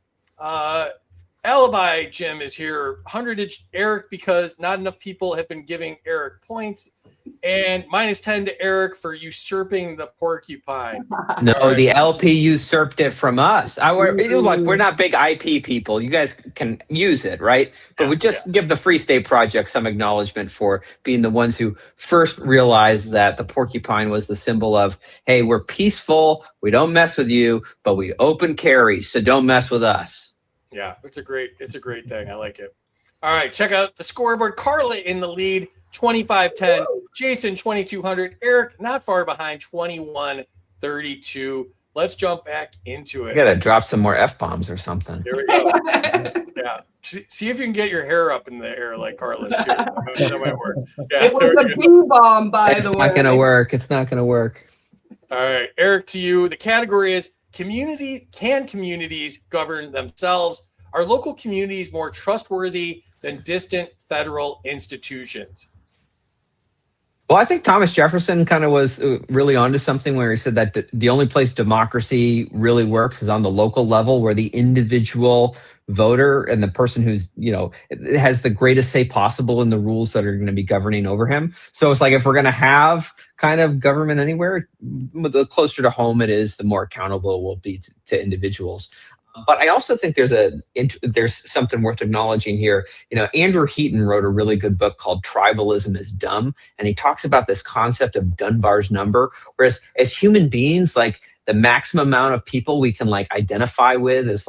Alibi Jim is here. 100 to Eric because not enough people have been giving Eric points. And minus 10 to Eric for usurping the porcupine. No, the LP usurped it from us. We're not big IP people. You guys can use it, right? But we just give the Free State Project some acknowledgement for being the ones who first realized that the porcupine was the symbol of, hey, we're peaceful, we don't mess with you, but we open carry, so don't mess with us. Yeah, it's a great thing. I like it. All right, check out the scoreboard. Carla in the lead, 25-10. Jason, 2,200. Eric, not far behind, 21-32. Let's jump back into it. You gotta drop some more F-bombs or something. There we go. Yeah. See if you can get your hair up in the air like Carla's too. That might work. Yeah, it was a B-bomb, by the way. It's not gonna work. It's not gonna work. All right, Eric, to you. The category is can communities govern themselves? Are local communities more trustworthy than distant federal institutions? Well, I think Thomas Jefferson kind of was really onto something where he said that the only place democracy really works is on the local level, where the individual voter and the person who's, has the greatest say possible in the rules that are going to be governing over him. So it's like, if we're going to have kind of government anywhere, the closer to home it is, the more accountable it will be to individuals. But I also think there's something worth acknowledging here. Andrew Heaton wrote a really good book called Tribalism is Dumb. And he talks about this concept of Dunbar's number, whereas as human beings, like the maximum amount of people we can like identify with is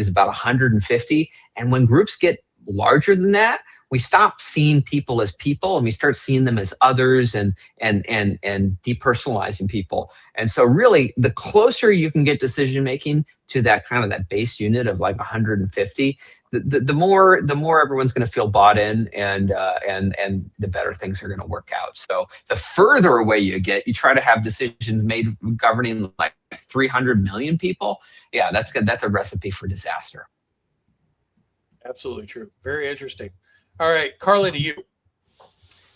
about 150. And when groups get larger than that, we stop seeing people as people and we start seeing them as others and depersonalizing people. And so really the closer you can get decision making to that kind of that base unit of like 150, the more everyone's going to feel bought in and the better things are going to work out. So the further away you get, you try to have decisions made governing like 300 million people. Yeah, that's good. That's a recipe for disaster. Absolutely true. Very interesting. All right, Carla, to you.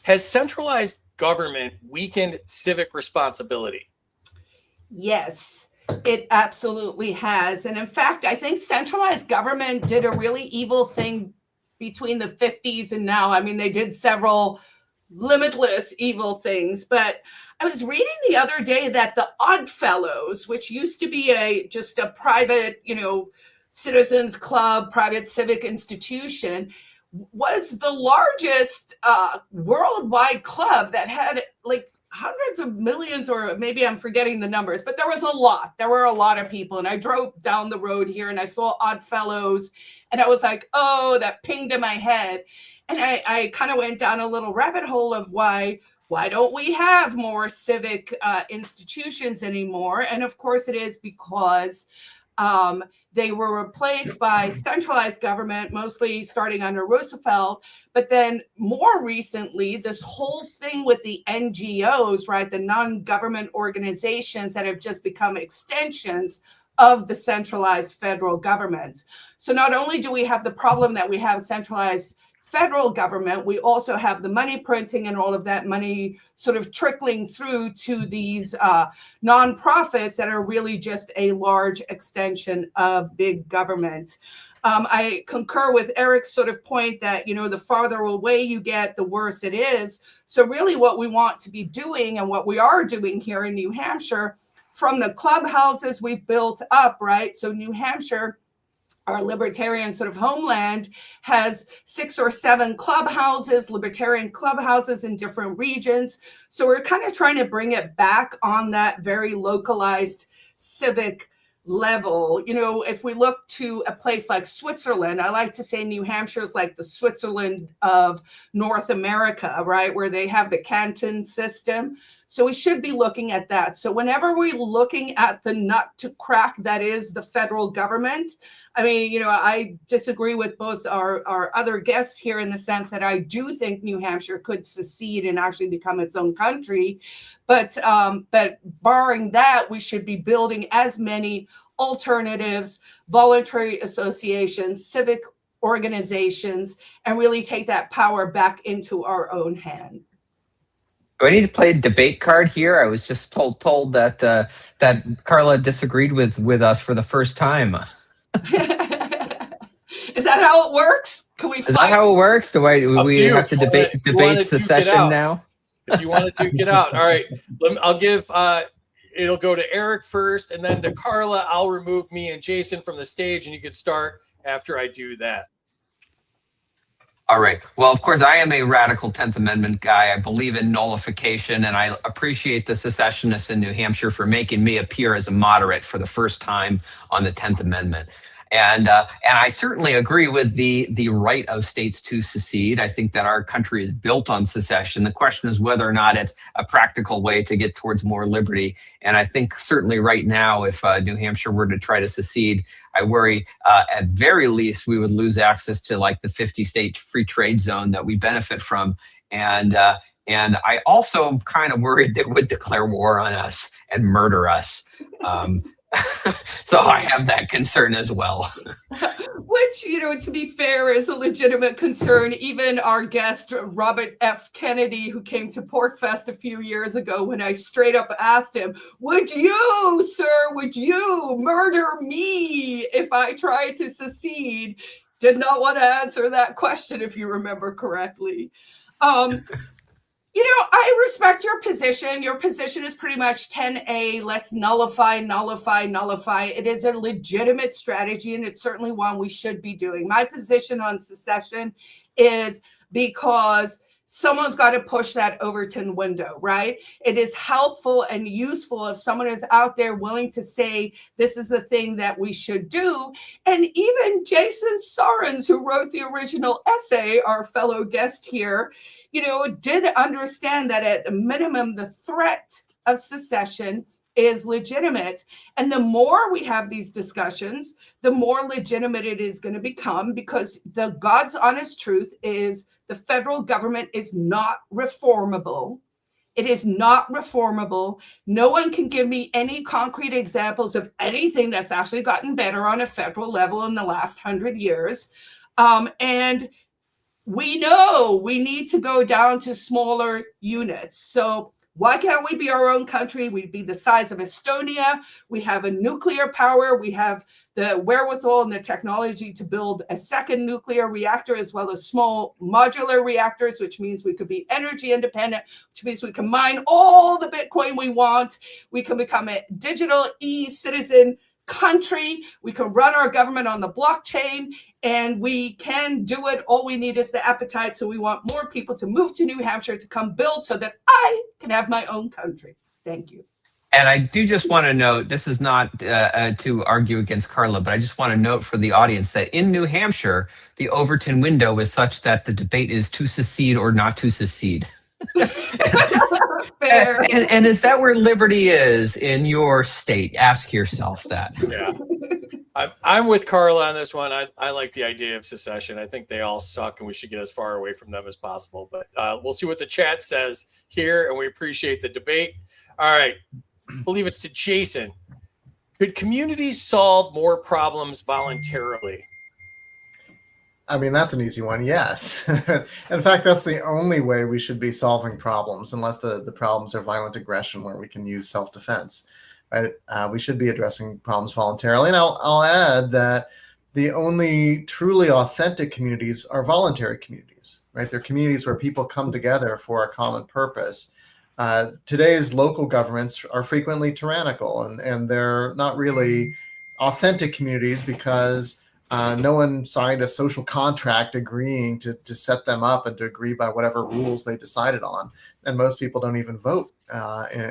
Has centralized government weakened civic responsibility? Yes, it absolutely has. And in fact, I think centralized government did a really evil thing between the 50s and now. I mean, they did several limitless evil things, but I was reading the other day that the Oddfellows, which used to be just a private, citizens club, private civic institution, was the largest worldwide club that had like hundreds of millions, or maybe I'm forgetting the numbers, but there was a lot. There were a lot of people. And I drove down the road here and I saw Oddfellows and I was like, oh, that pinged in my head. And I kind of went down a little rabbit hole of why don't we have more civic institutions anymore? And of course it is because they were replaced by centralized government, mostly starting under Roosevelt. But then more recently, this whole thing with the NGOs, right, the non-government organizations that have just become extensions of the centralized federal government. So not only do we have the problem that we have centralized federal government, we also have the money printing and all of that money sort of trickling through to these nonprofits that are really just a large extension of big government. I concur with Eric's sort of point that, the farther away you get, the worse it is. So really what we want to be doing and what we are doing here in New Hampshire, from the clubhouses we've built up, right? So New Hampshire, our libertarian sort of homeland, has 6 or 7 clubhouses, libertarian clubhouses in different regions. So we're kind of trying to bring it back on that very localized civic level. If we look to a place like Switzerland, I like to say New Hampshire is like the Switzerland of North America, right? Where they have the canton system. So we should be looking at that. So whenever we're looking at the nut to crack that is the federal government, I mean, I disagree with both our other guests here in the sense that I do think New Hampshire could secede and actually become its own country. But barring that, we should be building as many alternatives, voluntary associations, civic organizations, and really take that power back into our own hands. Do I need to play a debate card here? I was just told that that Carla disagreed with us for the first time. Is that how it works? Can we? Is that how it works? Do we have to debate secession now? If you want to duke it out, all right. I'll give. It'll go to Eric first, and then to Carla. I'll remove me and Jason from the stage, and you can start after I do that. All right. Well, of course, I am a radical 10th Amendment guy. I believe in nullification, and I appreciate the secessionists in New Hampshire for making me appear as a moderate for the first time on the 10th Amendment. And I certainly agree with the right of states to secede. I think that our country is built on secession. The question is whether or not it's a practical way to get towards more liberty. And I think certainly right now, if New Hampshire were to try to secede, I worry at very least we would lose access to like the 50-state free trade zone that we benefit from. And I also am kind of worried they would declare war on us and murder us. So I have that concern as well. Which, to be fair, is a legitimate concern. Even our guest, Robert F. Kennedy, who came to PorcFest a few years ago, when I straight up asked him, would you murder me if I tried to secede? Did not want to answer that question, if you remember correctly. I respect your position. Your position is pretty much 10A. Let's nullify. It is a legitimate strategy, and it's certainly one we should be doing. My position on secession is because someone's got to push that Overton window, right? It is helpful and useful if someone is out there willing to say, this is the thing that we should do. And even Jason Sorens, who wrote the original essay, our fellow guest here, did understand that at a minimum, the threat of secession is legitimate. And the more we have these discussions, the more legitimate it is going to become, because the God's honest truth is the federal government is not reformable. It is not reformable. No one can give me any concrete examples of anything that's actually gotten better on a federal level in the last 100 years. And we know we need to go down to smaller units. So why can't we be our own country? We'd be the size of Estonia. We have a nuclear power. We have the wherewithal and the technology to build a second nuclear reactor, as well as small modular reactors, which means we could be energy independent, which means we can mine all the Bitcoin we want. We can become a digital e-citizen country. We can run our government on the blockchain, and we can do it. All we need is the appetite. So we want more people to move to New Hampshire to come build so that I can have my own country. Thank you. And I do just want to note, this is not to argue against Carla, but I just want to note for the audience that in New Hampshire, the Overton window is such that the debate is to secede or not to secede. Fair. And is that where liberty is in your state? Ask yourself that. Yeah. I'm with Carla on this one. I like the idea of secession. I think they all suck and we should get as far away from them as possible. But we'll see what the chat says here, and we appreciate the debate. All right. I believe it's to Jason. Could communities solve more problems voluntarily? I mean, that's an easy one. Yes. In fact, that's the only way we should be solving problems, unless the problems are violent aggression where we can use self-defense. Right? We should be addressing problems voluntarily. And I'll add that the only truly authentic communities are voluntary communities, right? They're communities where people come together for a common purpose. Today's local governments are frequently tyrannical, and they're not really authentic communities because no one signed a social contract agreeing to set them up and to agree by whatever rules they decided on. And most people don't even vote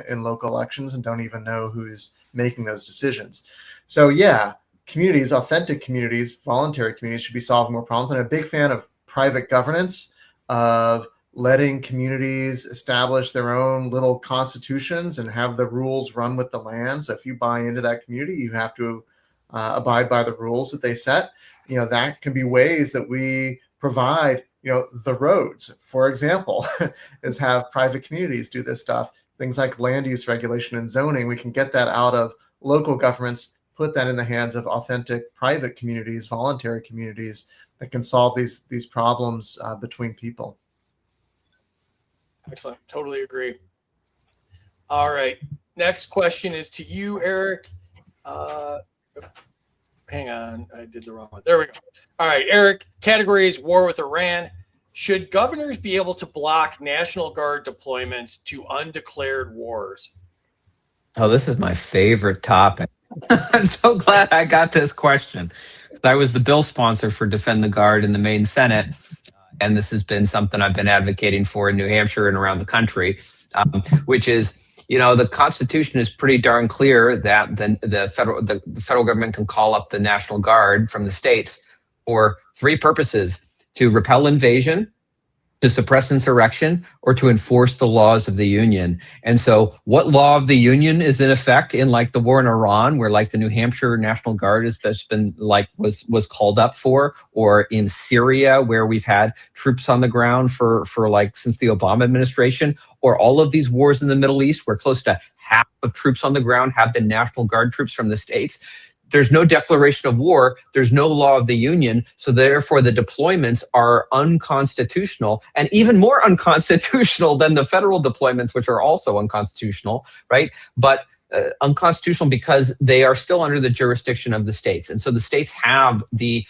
in local elections and don't even know who's making those decisions. So yeah, communities, authentic communities, voluntary communities should be solving more problems. And I'm a big fan of private governance, of letting communities establish their own little constitutions and have the rules run with the land. So if you buy into that community, you have to abide by the rules that they set. That can be ways that we provide, the roads, for example, is have private communities do this stuff. Things like land use regulation and zoning, we can get that out of local governments, put that in the hands of authentic private communities, voluntary communities that can solve these problems between people. Excellent. Totally agree. All right. Next question is to you, Eric. Hang on. I did the wrong one. There we go. All right, Eric. Category is war with Iran. Should governors be able to block National Guard deployments to undeclared wars? Oh, this is my favorite topic. I'm so glad I got this question. I was the bill sponsor for Defend the Guard in the Maine Senate. And this has been something I've been advocating for in New Hampshire and around the country, which is, the Constitution is pretty darn clear that the federal government can call up the National Guard from the states for three purposes: to repel invasion, to suppress insurrection, or to enforce the laws of the Union. And so what law of the Union is in effect in like the war in Iran, where like the New Hampshire National Guard has been like was called up for, or in Syria, where we've had troops on the ground for like since the Obama administration, or all of these wars in the Middle East, where close to half of troops on the ground have been National Guard troops from the states. There's no declaration of war. There's no law of the Union. So therefore, the deployments are unconstitutional, and even more unconstitutional than the federal deployments, which are also unconstitutional, right? But unconstitutional because they are still under the jurisdiction of the states. And so the states have the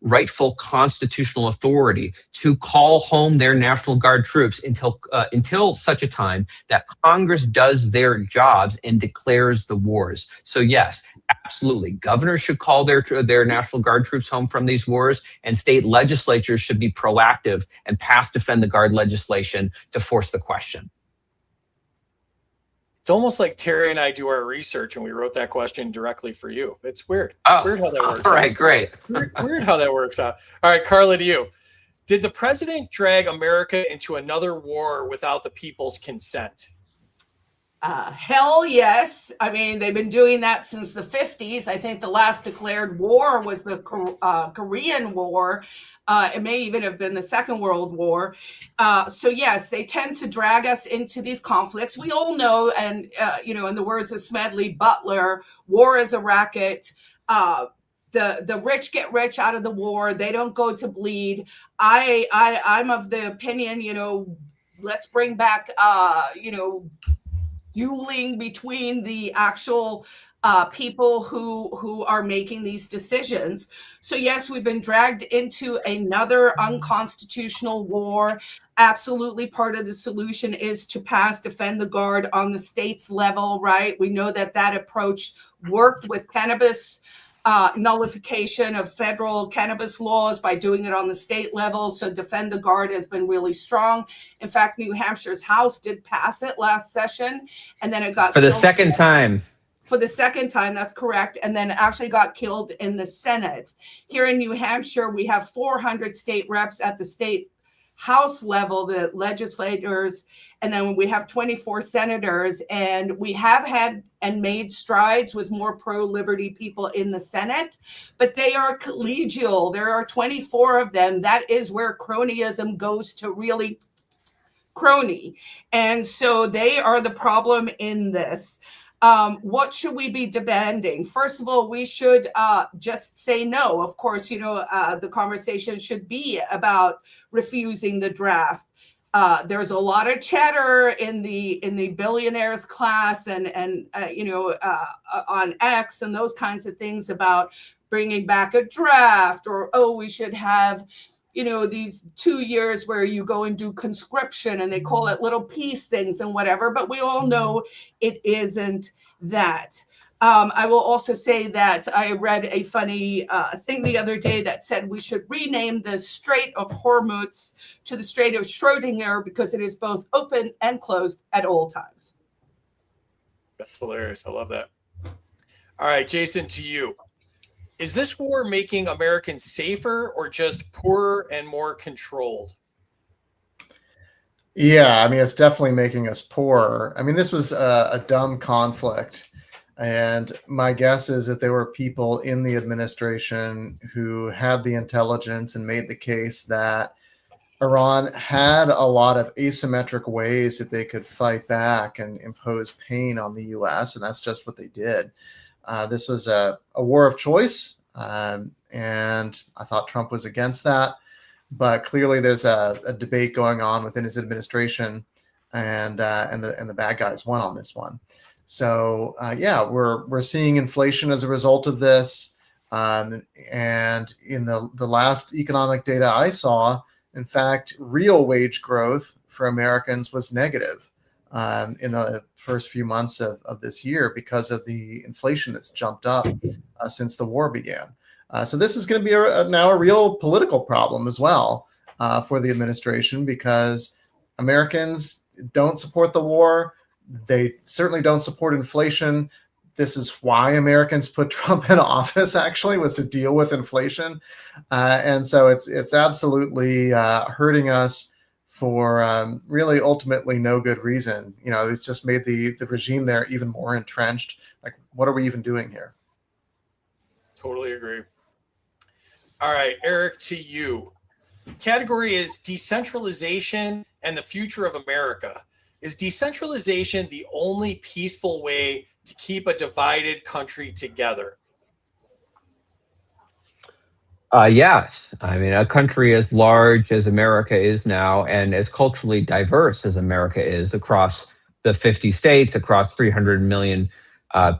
rightful constitutional authority to call home their National Guard troops until such a time that Congress does their jobs and declares the wars. So yes, Absolutely. Governors should call their National Guard troops home from these wars, and state legislatures should be proactive and pass Defend the Guard legislation to force the question. It's almost like Terry and I do our research and we wrote that question directly for you. It's weird. Oh, weird how that works all right, out. great. Weird how that works out. All right, Carla, to you. Did the president drag America into another war without the people's consent? Hell yes. I mean, they've been doing that since the 50s. I think the last declared war was the Korean War. It may even have been the Second World War. So yes, they tend to drag us into these conflicts. We all know, and in the words of Smedley Butler, war is a racket. The rich get rich out of the war. They don't go to bleed. I'm of the opinion, let's bring back, dueling between the actual people who are making these decisions. So yes, we've been dragged into another unconstitutional war. Absolutely, part of the solution is to pass Defend the Guard on the state's level, right? We know that approach worked with cannabis nullification of federal cannabis laws by doing it on the state level. So Defend the Guard has been really strong. In fact, New Hampshire's House did pass it last session, and then it got For the killed. second time. For the second time, that's correct, and then actually got killed in the Senate. Here in New Hampshire, we have 400 state reps at the state House level, the legislators, and then we have 24 senators, and we have had and made strides with more pro-liberty people in the Senate, but they are collegial. There are 24 of them. That is where cronyism goes to really crony. And so they are the problem in this. What should we be demanding? First of all, we should just say no. Of course, the conversation should be about refusing the draft. There's a lot of chatter in the billionaires class and on X and those kinds of things about bringing back a draft, or we should have these 2 years where you go and do conscription and they call it little peace things and whatever, but we all know it isn't that. I will also say that I read a funny thing the other day that said we should rename the Strait of Hormuz to the Strait of Schrodinger because it is both open and closed at all times. That's hilarious. I love that. All right, Jason, to you. Is this war making Americans safer or just poorer and more controlled? Yeah, I mean, it's definitely making us poorer. I mean, this was a dumb conflict. And my guess is that there were people in the administration who had the intelligence and made the case that Iran had a lot of asymmetric ways that they could fight back and impose pain on the U.S., and that's just what they did. This was a war of choice, and I thought Trump was against that. But clearly, there's a debate going on within his administration, and the bad guys won on this one. So we're seeing inflation as a result of this. And in the last economic data I saw, in fact, real wage growth for Americans was negative in the first few months of this year because of the inflation that's jumped up since the war began. So this is going to be now a real political problem as well for the administration because Americans don't support the war. They certainly don't support inflation. This is why Americans put Trump in office, actually, was to deal with inflation. And so it's absolutely hurting us for really ultimately no good reason. It's just made the regime there even more entrenched. Like, what are we even doing here? Totally agree. All right, Eric, to you. Category is decentralization and the future of America. Is decentralization the only peaceful way to keep a divided country together? Yes. I mean, a country as large as America is now and as culturally diverse as America is across the 50 states, across 300 million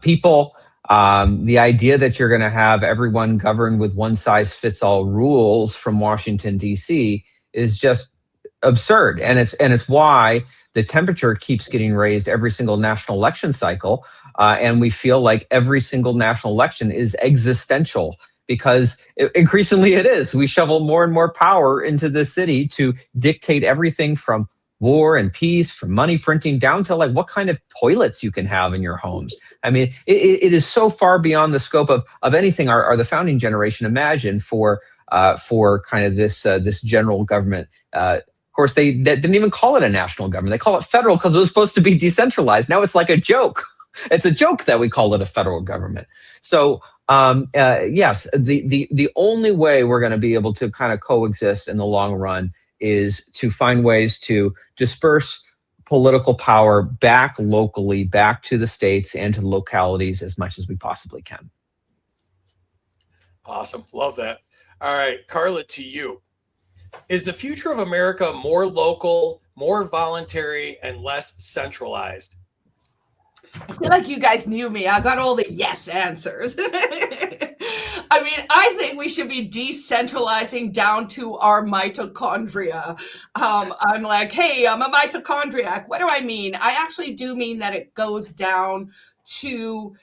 people. The idea that you're going to have everyone governed with one-size-fits-all rules from Washington, D.C. is just absurd. And it's why the temperature keeps getting raised every single national election cycle And we feel like every single national election is existential because increasingly it is. We shovel more and more power into the city to dictate everything from war and peace, from money printing down to like what kind of toilets you can have in your homes. I mean, it is so far beyond the scope of anything the founding generation imagined for kind of this general government. Of course, they didn't even call it a national government. They call it federal because it was supposed to be decentralized. Now it's like a joke. It's a joke that we call it a federal government. So yes, the only way we're going to be able to kind of coexist in the long run is to find ways to disperse political power back locally, back to the states and to the localities as much as we possibly can. Awesome. Love that. All right, Carla, to you. Is the future of America more local, more voluntary, and less centralized? I feel like you guys knew me. I got all the yes answers. I mean, I think we should be decentralizing down to our mitochondria. I'm like, hey, I'm a mitochondriac. What do I mean? I actually do mean that it goes down to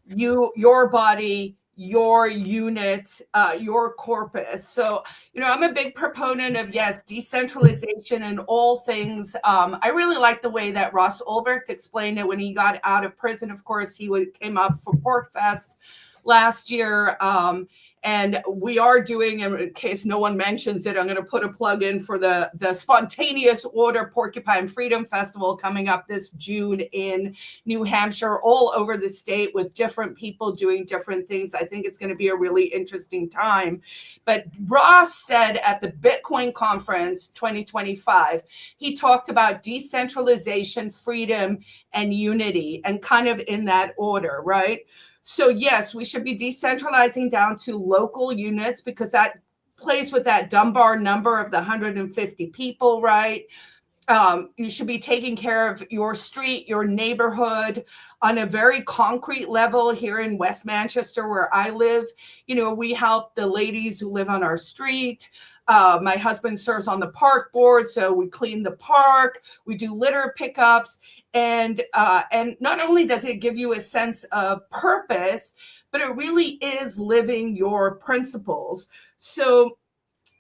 your body, your unit, your corpus. So, I'm a big proponent of, yes, decentralization in all things. I really like the way that Ross Ulbricht explained it when he got out of prison. Of course, he came up for Pork Fest last year. And we are doing, in case no one mentions it, I'm going to put a plug in for the Spontaneous Order Porcupine Freedom Festival coming up this June in New Hampshire, all over the state with different people doing different things. I think it's going to be a really interesting time. But Ross said at the Bitcoin conference 2025, he talked about decentralization, freedom, and unity, and kind of in that order, right? So yes, we should be decentralizing down to local units because that plays with that Dunbar number of the 150 people, right? You should be taking care of your street, your neighborhood on a very concrete level. Here in West Manchester, where I live, we help the ladies who live on our street. My husband serves on the park board, so we clean the park, we do litter pickups, and not only does it give you a sense of purpose, but it really is living your principles. So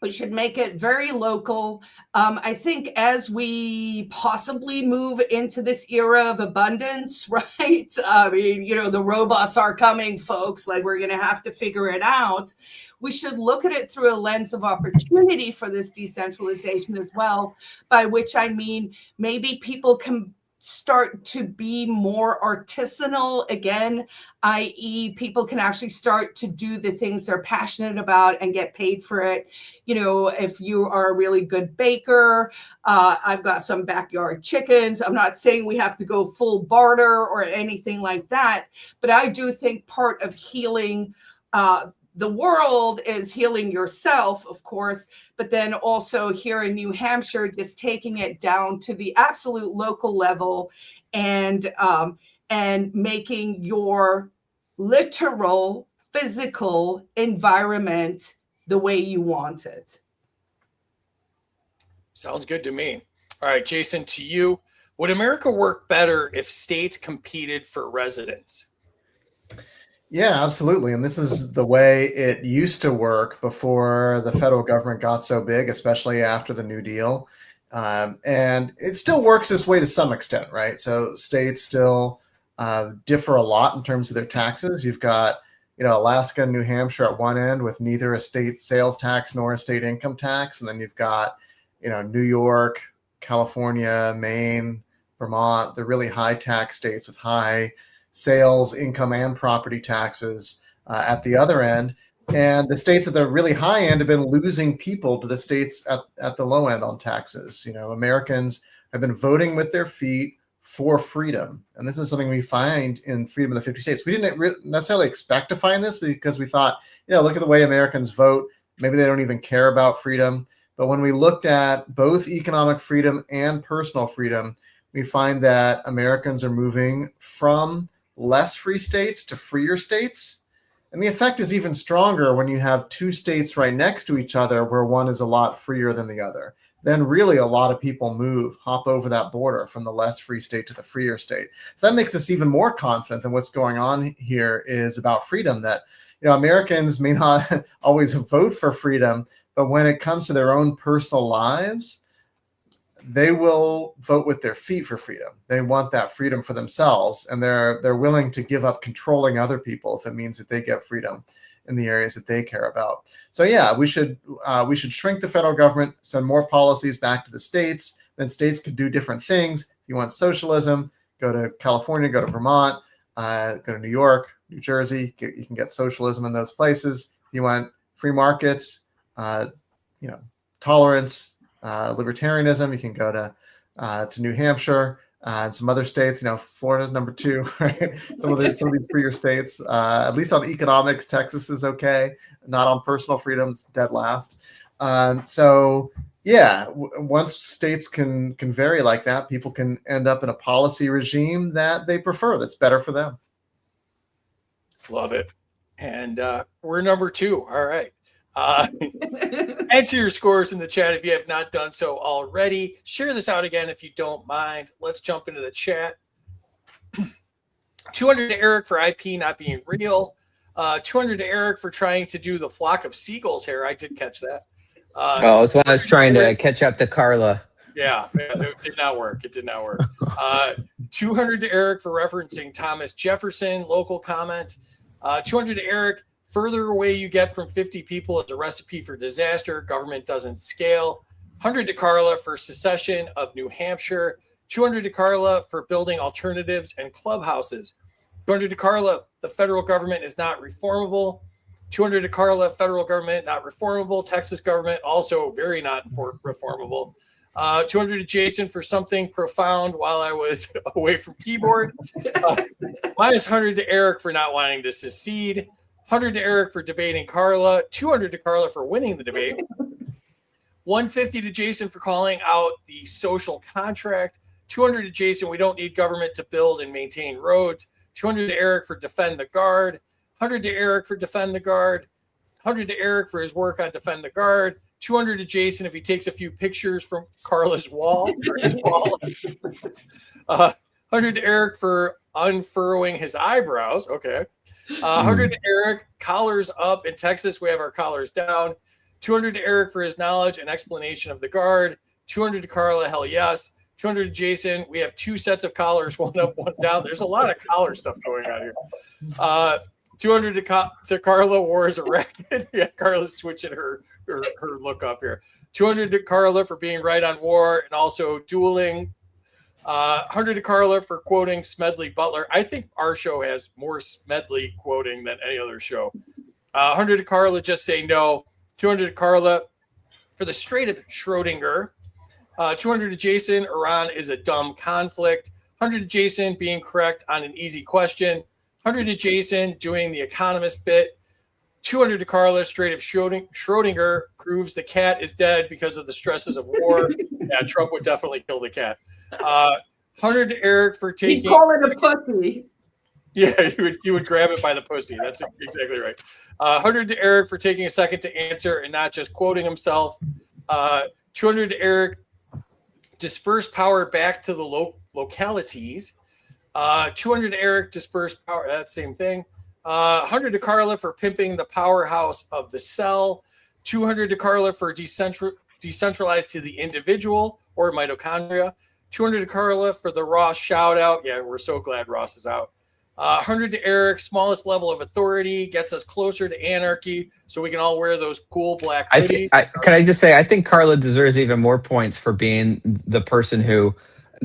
we should make it very local. I think as we possibly move into this era of abundance, right? I mean, the robots are coming, folks. Like, we're going to have to figure it out. We should look at it through a lens of opportunity for this decentralization as well, by which I mean maybe people can start to be more artisanal again, i.e. people can actually start to do the things they're passionate about and get paid for it. If you are a really good baker, I've got some backyard chickens. I'm not saying we have to go full barter or anything like that, but I do think part of healing the world is healing yourself, of course, but then also here in New Hampshire, just taking it down to the absolute local level and making your literal physical environment the way you want it. Sounds good to me. All right, Jason, to you. Would America work better if states competed for residents? Yeah, absolutely. And this is the way it used to work before the federal government got so big, especially after the New Deal. And it still works this way to some extent, right? So states still differ a lot in terms of their taxes. You've got, Alaska and New Hampshire at one end with neither a state sales tax nor a state income tax. And then you've got, New York, California, Maine, Vermont, the really high tax states with high sales, income, and property taxes at the other end. And the states at the really high end have been losing people to the states at the low end on taxes. Americans have been voting with their feet for freedom. And this is something we find in Freedom of the 50 States. We didn't necessarily expect to find this because we thought, look at the way Americans vote. Maybe they don't even care about freedom. But when we looked at both economic freedom and personal freedom, we find that Americans are moving from less free states to freer states. And the effect is even stronger when you have two states right next to each other where one is a lot freer than the other. then really a lot of people hop over that border from the less free state to the freer state. So that makes us even more confident than what's going on here is about freedom, that Americans may not always vote for freedom, but when it comes to their own personal lives, they will vote with their feet for freedom. They want that freedom for themselves, and they're willing to give up controlling other people if it means that they get freedom in the areas that they care about. So yeah, we should shrink the federal government, send more policies back to the states. Then states could do different things. If you want socialism, go to California, go to Vermont, go to New York, New Jersey. You can get socialism in those places. If you want free markets, tolerance, libertarianism, you can go to New Hampshire and some other states. Florida's number 2, right? Some of these freer states. At least on economics, Texas is okay. Not on personal freedoms, dead last. So yeah, once states can vary like that, people can end up in a policy regime that they prefer, that's better for them. Love it. And we're number 2. All right. Enter your scores in the chat if you have not done so already. Share this out again if you don't mind. Let's jump into the chat. 200 to Eric for IP not being real. 200 to Eric for trying to do the flock of seagulls here. I did catch that. It's when I was trying to catch up to Carla. Yeah, it did not work. It did not work. 200 to Eric for referencing Thomas Jefferson. Local comment. 200 to Eric. Further away you get from 50 people is a recipe for disaster. Government doesn't scale. 100 to Carla for secession of New Hampshire. 200 to Carla for building alternatives and clubhouses. 200 to Carla, the federal government is not reformable. 200 to Carla, federal government not reformable. Texas government also very not reformable. 200 to Jason for something profound while I was away from keyboard. Minus 100 to Eric for not wanting to secede. 100 to Eric for debating Carla, 200 to Carla for winning the debate, 150 to Jason for calling out the social contract, 200 to Jason, we don't need government to build and maintain roads, 200 to Eric for defend the guard, 100 to Eric for defend the guard, 100 to Eric for his work on defend the guard, 200 to Jason if he takes a few pictures from Carla's wall. 100 to Eric for unfurrowing his eyebrows. Okay. 100 to Eric, collars up. In Texas, we have our collars down. 200 to Eric for his knowledge and explanation of the guard. 200 to Carla, hell yes. 200 to Jason, we have 2 sets of collars, one up, one down. There's a lot of collar stuff going on here. 200 to Carla, war is a racket. Yeah, Carla's switching her look up here. 200 to Carla for being right on war and also dueling. 100 to Carla for quoting Smedley Butler. I think our show has more Smedley quoting than any other show. 100 to Carla, just say no. 200 to Carla for the Strait of Schrodinger. 200 to Jason, Iran is a dumb conflict. 100 to Jason, being correct on an easy question. 100 to Jason, doing the economist bit. 200 to Carla, Strait of Schrodinger proves the cat is dead because of the stresses of war. Yeah, Trump would definitely kill the cat. 100 to Eric for taking. He'd call it a pussy. Yeah, you would grab it by the pussy. That's exactly right. 100 to Eric for taking a second to answer and not just quoting himself. 200 to Eric, disperse power back to the localities. 200 to Eric, disperse power. That's the same thing. 100 to Carla for pimping the powerhouse of the cell. 200 to Carla for decentralized to the individual or mitochondria. 200 to Carla for the Ross shout out. Yeah, we're so glad Ross is out. 100 to Eric, smallest level of authority gets us closer to anarchy so we can all wear those cool black hoodies. Can I just say, I think Carla deserves even more points for being the person who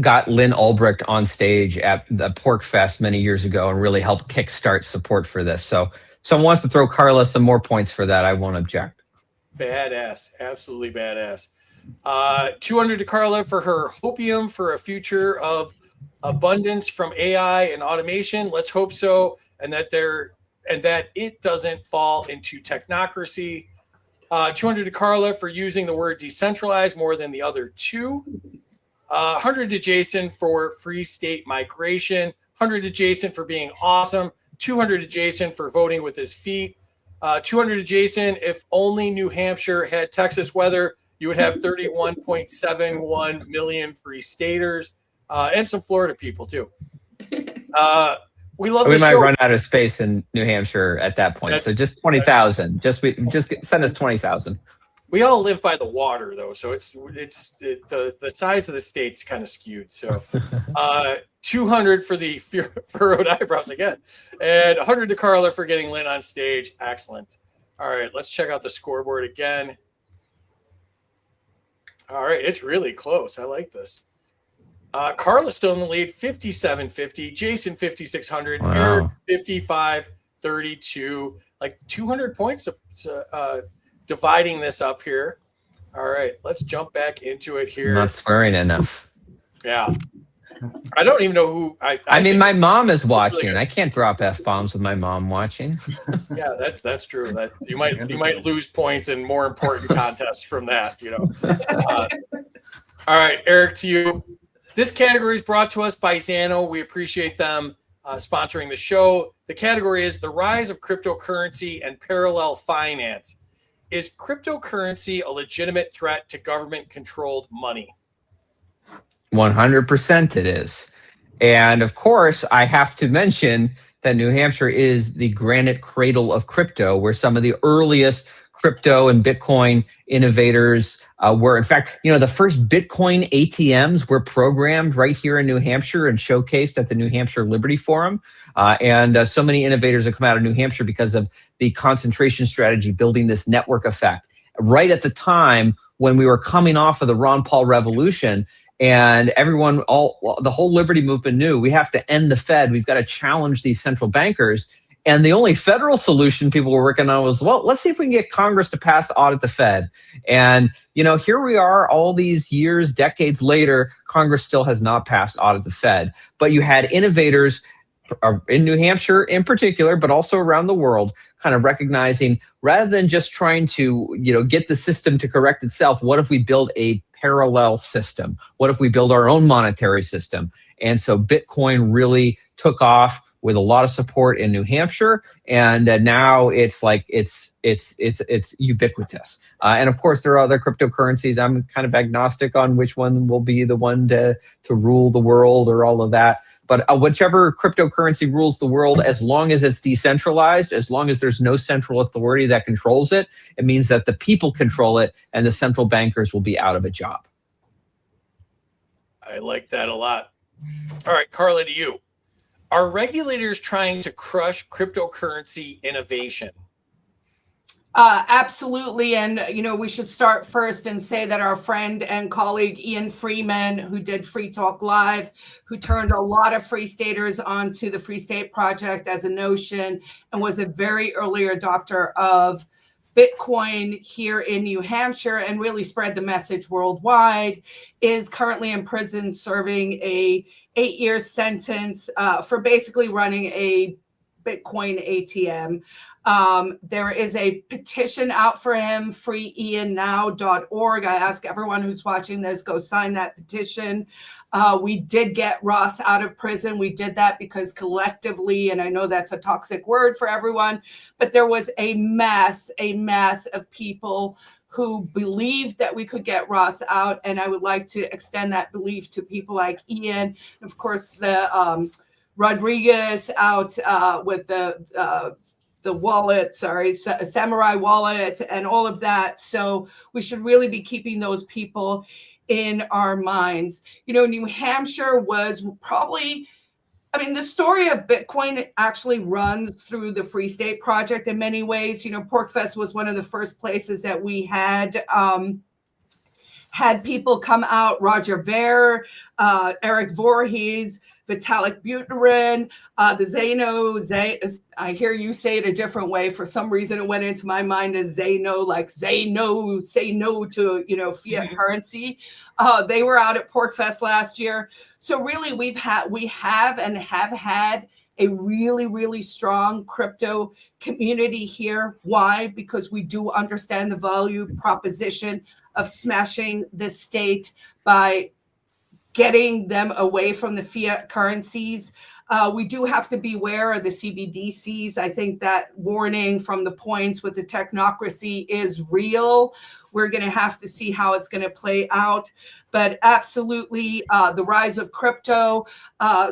got Lynn Ulbricht on stage at the Pork Fest many years ago and really helped kickstart support for this. So someone wants to throw Carla some more points for that, I won't object. Badass. Absolutely badass. 200 to Carla for her hopium for a future of abundance from AI and automation. Let's hope so. And that it doesn't fall into technocracy. 200 to Carla for using the word decentralized more than the other two. 100 to Jason for free state migration. 100 to Jason for being awesome. 200 to Jason for voting with his feet. 200 to Jason, if only New Hampshire had Texas weather, you would have 31.71 million free staters and some Florida people too. We love We the might show. run out of space in New Hampshire at that point. So just 20,000. Just send us 20,000. We all live by the water though, so the size of the state's kind of skewed. So 200 for the furrowed eyebrows again, and 100 to Carla for getting Lynn on stage. Excellent. All right, let's check out the scoreboard again. All right, it's really close. I like this. Carla's still in the lead, 57-50. Jason 5,600. Wow. Eric 55-32. Like 200 points dividing this up here. All right, let's jump back into it here. I'm not swearing enough. Yeah. I don't even know who I mean, my mom is watching. Really, I can't drop F-bombs with my mom watching. Yeah, that's true. That you might lose points in more important contests from that, you know. All right, Eric, to you. This category is brought to us by Xano. We appreciate them sponsoring the show. The category is the rise of cryptocurrency and parallel finance. Is cryptocurrency a legitimate threat to government-controlled money? 100% it is. And of course, I have to mention that New Hampshire is the granite cradle of crypto, where some of the earliest crypto and Bitcoin innovators were. In fact, you know, the first Bitcoin ATMs were programmed right here in New Hampshire and showcased at the New Hampshire Liberty Forum. And so many innovators have come out of New Hampshire because of the concentration strategy, building this network effect. Right at the time when we were coming off of the Ron Paul revolution, and everyone, the whole Liberty movement knew we have to end the Fed. We've got to challenge these central bankers. And the only federal solution people were working on was, well, let's see if we can get Congress to pass audit the Fed. And, you know, here we are all these years, decades later, Congress still has not passed audit the Fed. But you had innovators in New Hampshire in particular, but also around the world, kind of recognizing, rather than just trying to, you know, get the system to correct itself, what if we build a parallel system? What if we build our own monetary system? And so Bitcoin really took off with a lot of support in New Hampshire, and now it's like it's ubiquitous. And of course, there are other cryptocurrencies. I'm kind of agnostic on which one will be the one to rule the world or all of that. But whichever cryptocurrency rules the world, as long as it's decentralized, as long as there's no central authority that controls it, it means that the people control it, and the central bankers will be out of a job. I like that a lot. All right, Carla, to you. Are regulators trying to crush cryptocurrency innovation? Absolutely. And, you know, we should start first and say that our friend and colleague Ian Freeman, who did Free Talk Live, who turned a lot of Free Staters onto the Free State Project as a notion and was a very early adopter of Bitcoin here in New Hampshire and really spread the message worldwide, is currently in prison serving a 8-year sentence for basically running a Bitcoin ATM. There is a petition out for him, freeiannow.org. I ask everyone who's watching this, go sign that petition. We did get Ross out of prison. We did that because collectively, and I know that's a toxic word for everyone, but there was a mass of people who believed that we could get Ross out. And I would like to extend that belief to people like Ian. Of course, the Rodriguez out with the wallet, Samurai wallet and all of that. So we should really be keeping those people in our minds. You know, New Hampshire was probably, I mean, the story of Bitcoin actually runs through the Free State Project in many ways. You know, PorcFest was one of the first places that we had people come out, Roger Ver, Eric Voorhees, Vitalik Buterin, the Xano, I hear you say it a different way. For some reason, it went into my mind as Xano, like Xano, say no to, you know, fiat currency. They were out at PorcFest last year. So really, we have had a really, really strong crypto community here. Why? Because we do understand the value proposition of smashing the state by getting them away from the fiat currencies. We do have to beware of the CBDCs. I think that warning from the points with the technocracy is real. We're going to have to see how it's going to play out. But absolutely, the rise of crypto,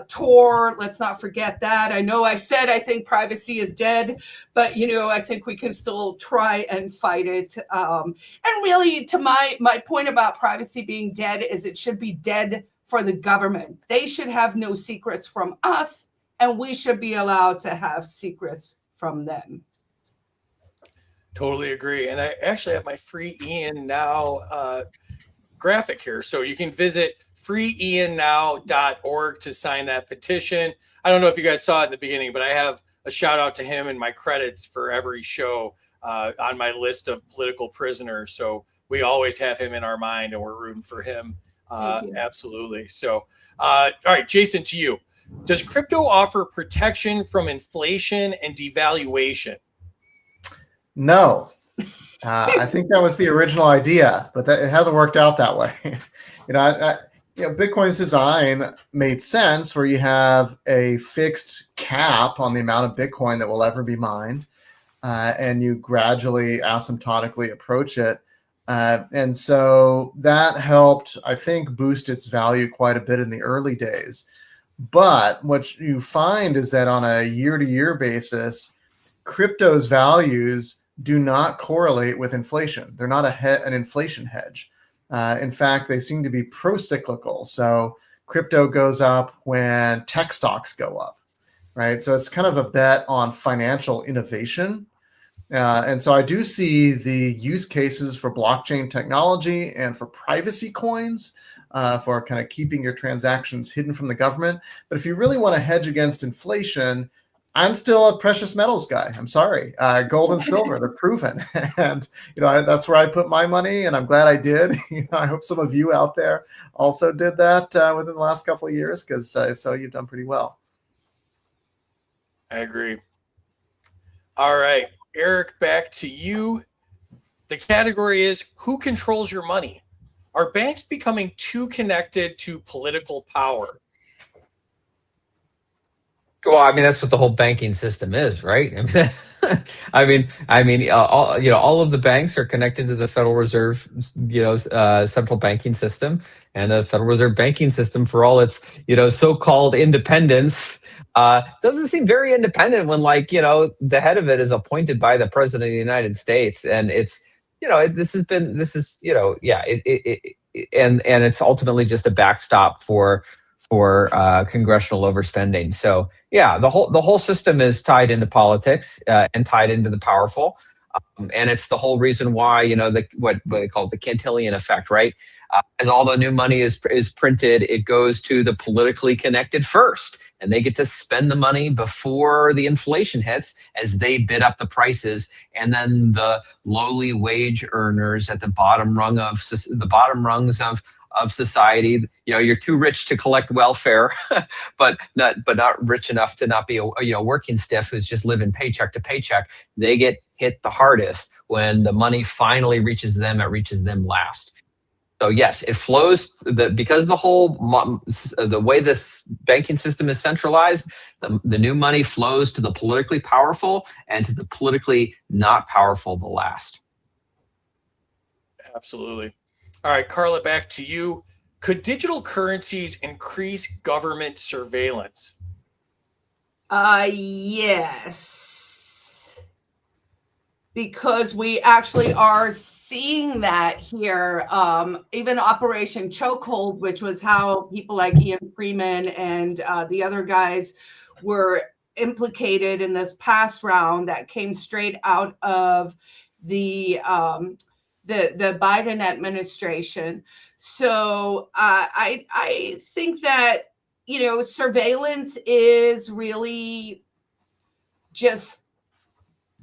Tor, let's not forget that. I know I said I think privacy is dead, but I think we can still try and fight it. And really, to my point about privacy being dead is it should be dead for the government. They should have no secrets from us, and we should be allowed to have secrets from them. Totally agree. And I actually have my free Ian Now graphic here. So you can visit freeiannow.org to sign that petition. I don't know if you guys saw it in the beginning, but I have a shout out to him in my credits for every show on my list of political prisoners. So we always have him in our mind and we're rooting for him. Absolutely. So, all right, Jason, to you. Does crypto offer protection from inflation and devaluation? No. I think that was the original idea, but it hasn't worked out that way. Bitcoin's design made sense where you have a fixed cap on the amount of Bitcoin that will ever be mined, and you gradually asymptotically approach it. And so that helped, I think, boost its value quite a bit in the early days. But what you find is that on a year-to-year basis, crypto's values do not correlate with inflation. They're not an inflation hedge. In fact, they seem to be pro-cyclical. So crypto goes up when tech stocks go up, right? So it's kind of a bet on financial innovation. And so I do see the use cases for blockchain technology and for privacy coins for kind of keeping your transactions hidden from the government. But if you really want to hedge against inflation, I'm still a precious metals guy. I'm sorry. Gold and silver, they're proven. And, that's where I put my money, and I'm glad I did. I hope some of you out there also did that within the last couple of years, because if so, you've done pretty well. I agree. All right, Eric, back to you. The category is who controls your money? Are banks becoming too connected to political power? Well, I mean, that's what the whole banking system is, right? All of the banks are connected to the Federal Reserve, central banking system, and the Federal Reserve banking system, for all its, so-called independence, doesn't seem very independent when, the head of it is appointed by the President of the United States, and it's, and it's ultimately just a backstop for congressional overspending. So yeah, the whole system is tied into politics and tied into the powerful, and it's the whole reason why what they call the Cantillon effect, right? As all the new money is printed, it goes to the politically connected first, and they get to spend the money before the inflation hits as they bid up the prices, and then the lowly wage earners at the bottom rungs of society, you're too rich to collect welfare, but not rich enough to not be a working stiff who's just living paycheck to paycheck. They get hit the hardest when the money finally reaches them. It reaches them last. So yes, it flows because the way this banking system is centralized. The new money flows to the politically powerful and to the politically not powerful the last. Absolutely. All right, Carla, back to you. Could digital currencies increase government surveillance? Yes. Because we actually are seeing that here. Even Operation Chokehold, which was how people like Ian Freeman and the other guys were implicated in this past round that came straight out of the Biden administration. So I think that, surveillance is really just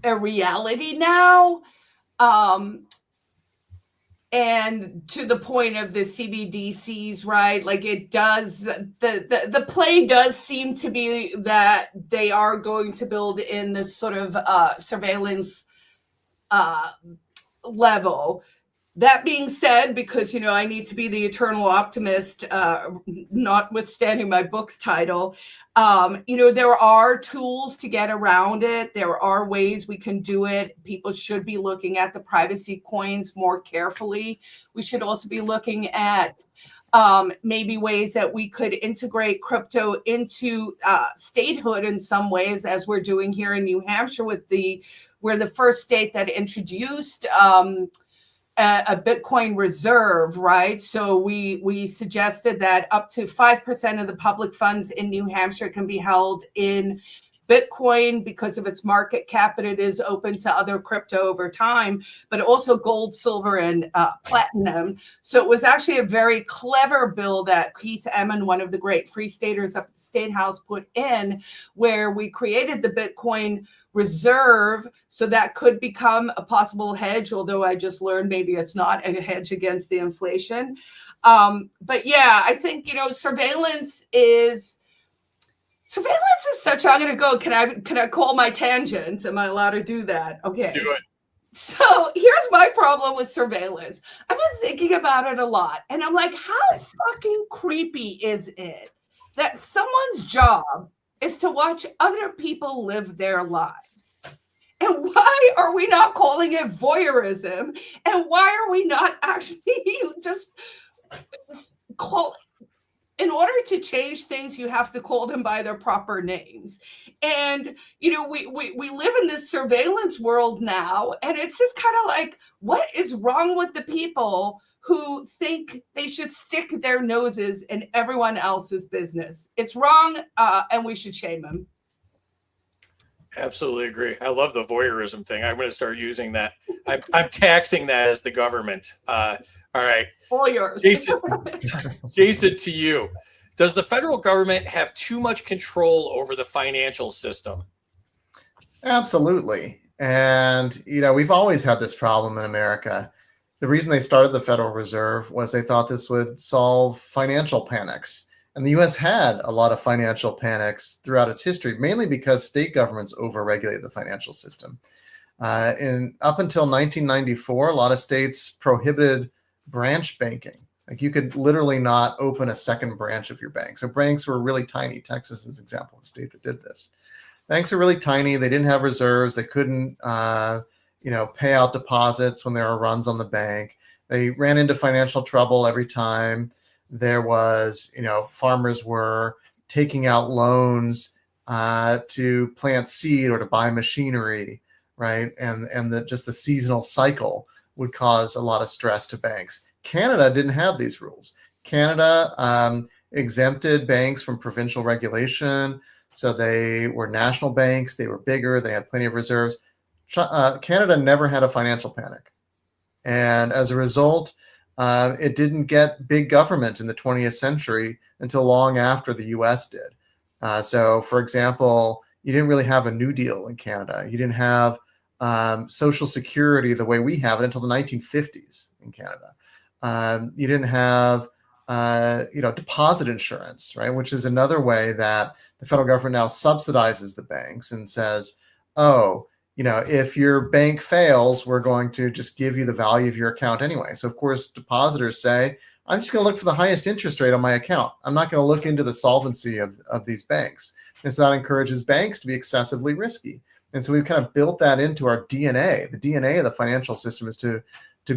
a reality now. And to the point of the CBDCs, right? Like it does, the play does seem to be that they are going to build in this sort of surveillance level That being said, because, I need to be the eternal optimist, notwithstanding my book's title, there are tools to get around it. There are ways we can do it. People should be looking at the privacy coins more carefully. We should also be looking at maybe ways that we could integrate crypto into statehood in some ways, as we're doing here in New Hampshire we're the first state that introduced a Bitcoin reserve, right? So we suggested that up to 5% of the public funds in New Hampshire can be held in Bitcoin because of its market cap, and it is open to other crypto over time, but also gold, silver, and platinum. So it was actually a very clever bill that Keith Emmon, one of the great Free Staters up at the State House, put in, where we created the Bitcoin reserve so that could become a possible hedge, although I just learned maybe it's not a hedge against the inflation. But yeah, I think, surveillance is such. I'm going to go. Can I call my tangent? Am I allowed to do that? Okay. Do it. So here's my problem with surveillance. I've been thinking about it a lot, and I'm like, how fucking creepy is it that someone's job is to watch other people live their lives? And why are we not calling it voyeurism? And why are we not actually just in order to change things, you have to call them by their proper names. And, we live in this surveillance world now, and it's just kind of like, what is wrong with the people who think they should stick their noses in everyone else's business? It's wrong, and we should shame them. Absolutely agree. I love the voyeurism thing. I'm going to start using that. I'm taxing that as the government. All right. All yours. Jason, to you. Does the federal government have too much control over the financial system? Absolutely. And, we've always had this problem in America. The reason they started the Federal Reserve was they thought this would solve financial panics. And the U.S. had a lot of financial panics throughout its history, mainly because state governments overregulated the financial system. Up until 1994, a lot of states prohibited branch banking. Like, you could literally not open a second branch of your bank. So banks were really tiny. Texas is an example of a state that did this. Banks are really tiny. They didn't have reserves. They couldn't, pay out deposits when there were runs on the bank. They ran into financial trouble every time there was, farmers were taking out loans to plant seed or to buy machinery, right? And just the seasonal cycle would cause a lot of stress to banks. Canada didn't have these rules. Canada exempted banks from provincial regulation. So they were national banks. They were bigger. They had plenty of reserves. Canada never had a financial panic. And as a result, it didn't get big government in the 20th century until long after the US did. So, for example, you didn't really have a New Deal in Canada. You didn't have Social Security the way we have it until the 1950s in Canada. You didn't have, deposit insurance, right? Which is another way that the federal government now subsidizes the banks and says, if your bank fails, we're going to just give you the value of your account anyway. So, of course, depositors say, I'm just going to look for the highest interest rate on my account. I'm not going to look into the solvency of these banks. And so that encourages banks to be excessively risky. And so we've kind of built that into our DNA. The DNA of the financial system is to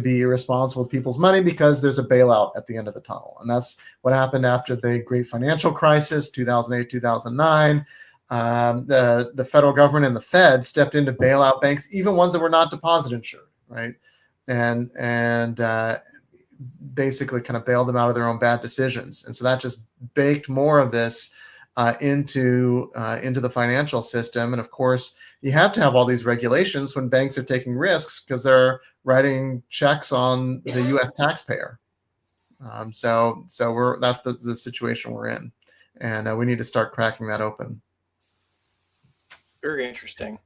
be responsible with people's money because there's a bailout at the end of the tunnel. And that's what happened after the great financial crisis, 2008, 2009. The federal government and the Fed stepped in to bail out banks, even ones that were not deposit insured, right? And basically kind of bailed them out of their own bad decisions. And so that just baked more of this into the financial system. And of course, you have to have all these regulations when banks are taking risks because they're writing checks on the U.S. taxpayer. So that's the situation we're in, and we need to start cracking that open. Very interesting.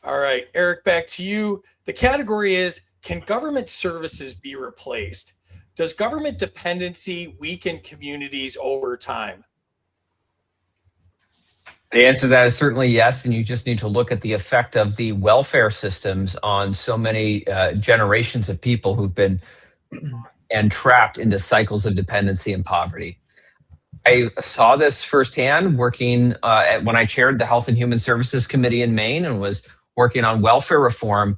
All right, Eric, back to you. The category is, can government services be replaced? Does government dependency weaken communities over time? The answer to that is certainly yes, and you just need to look at the effect of the welfare systems on so many generations of people who've been and trapped into cycles of dependency and poverty. I saw this firsthand working when I chaired the Health and Human Services Committee in Maine and was working on welfare reform.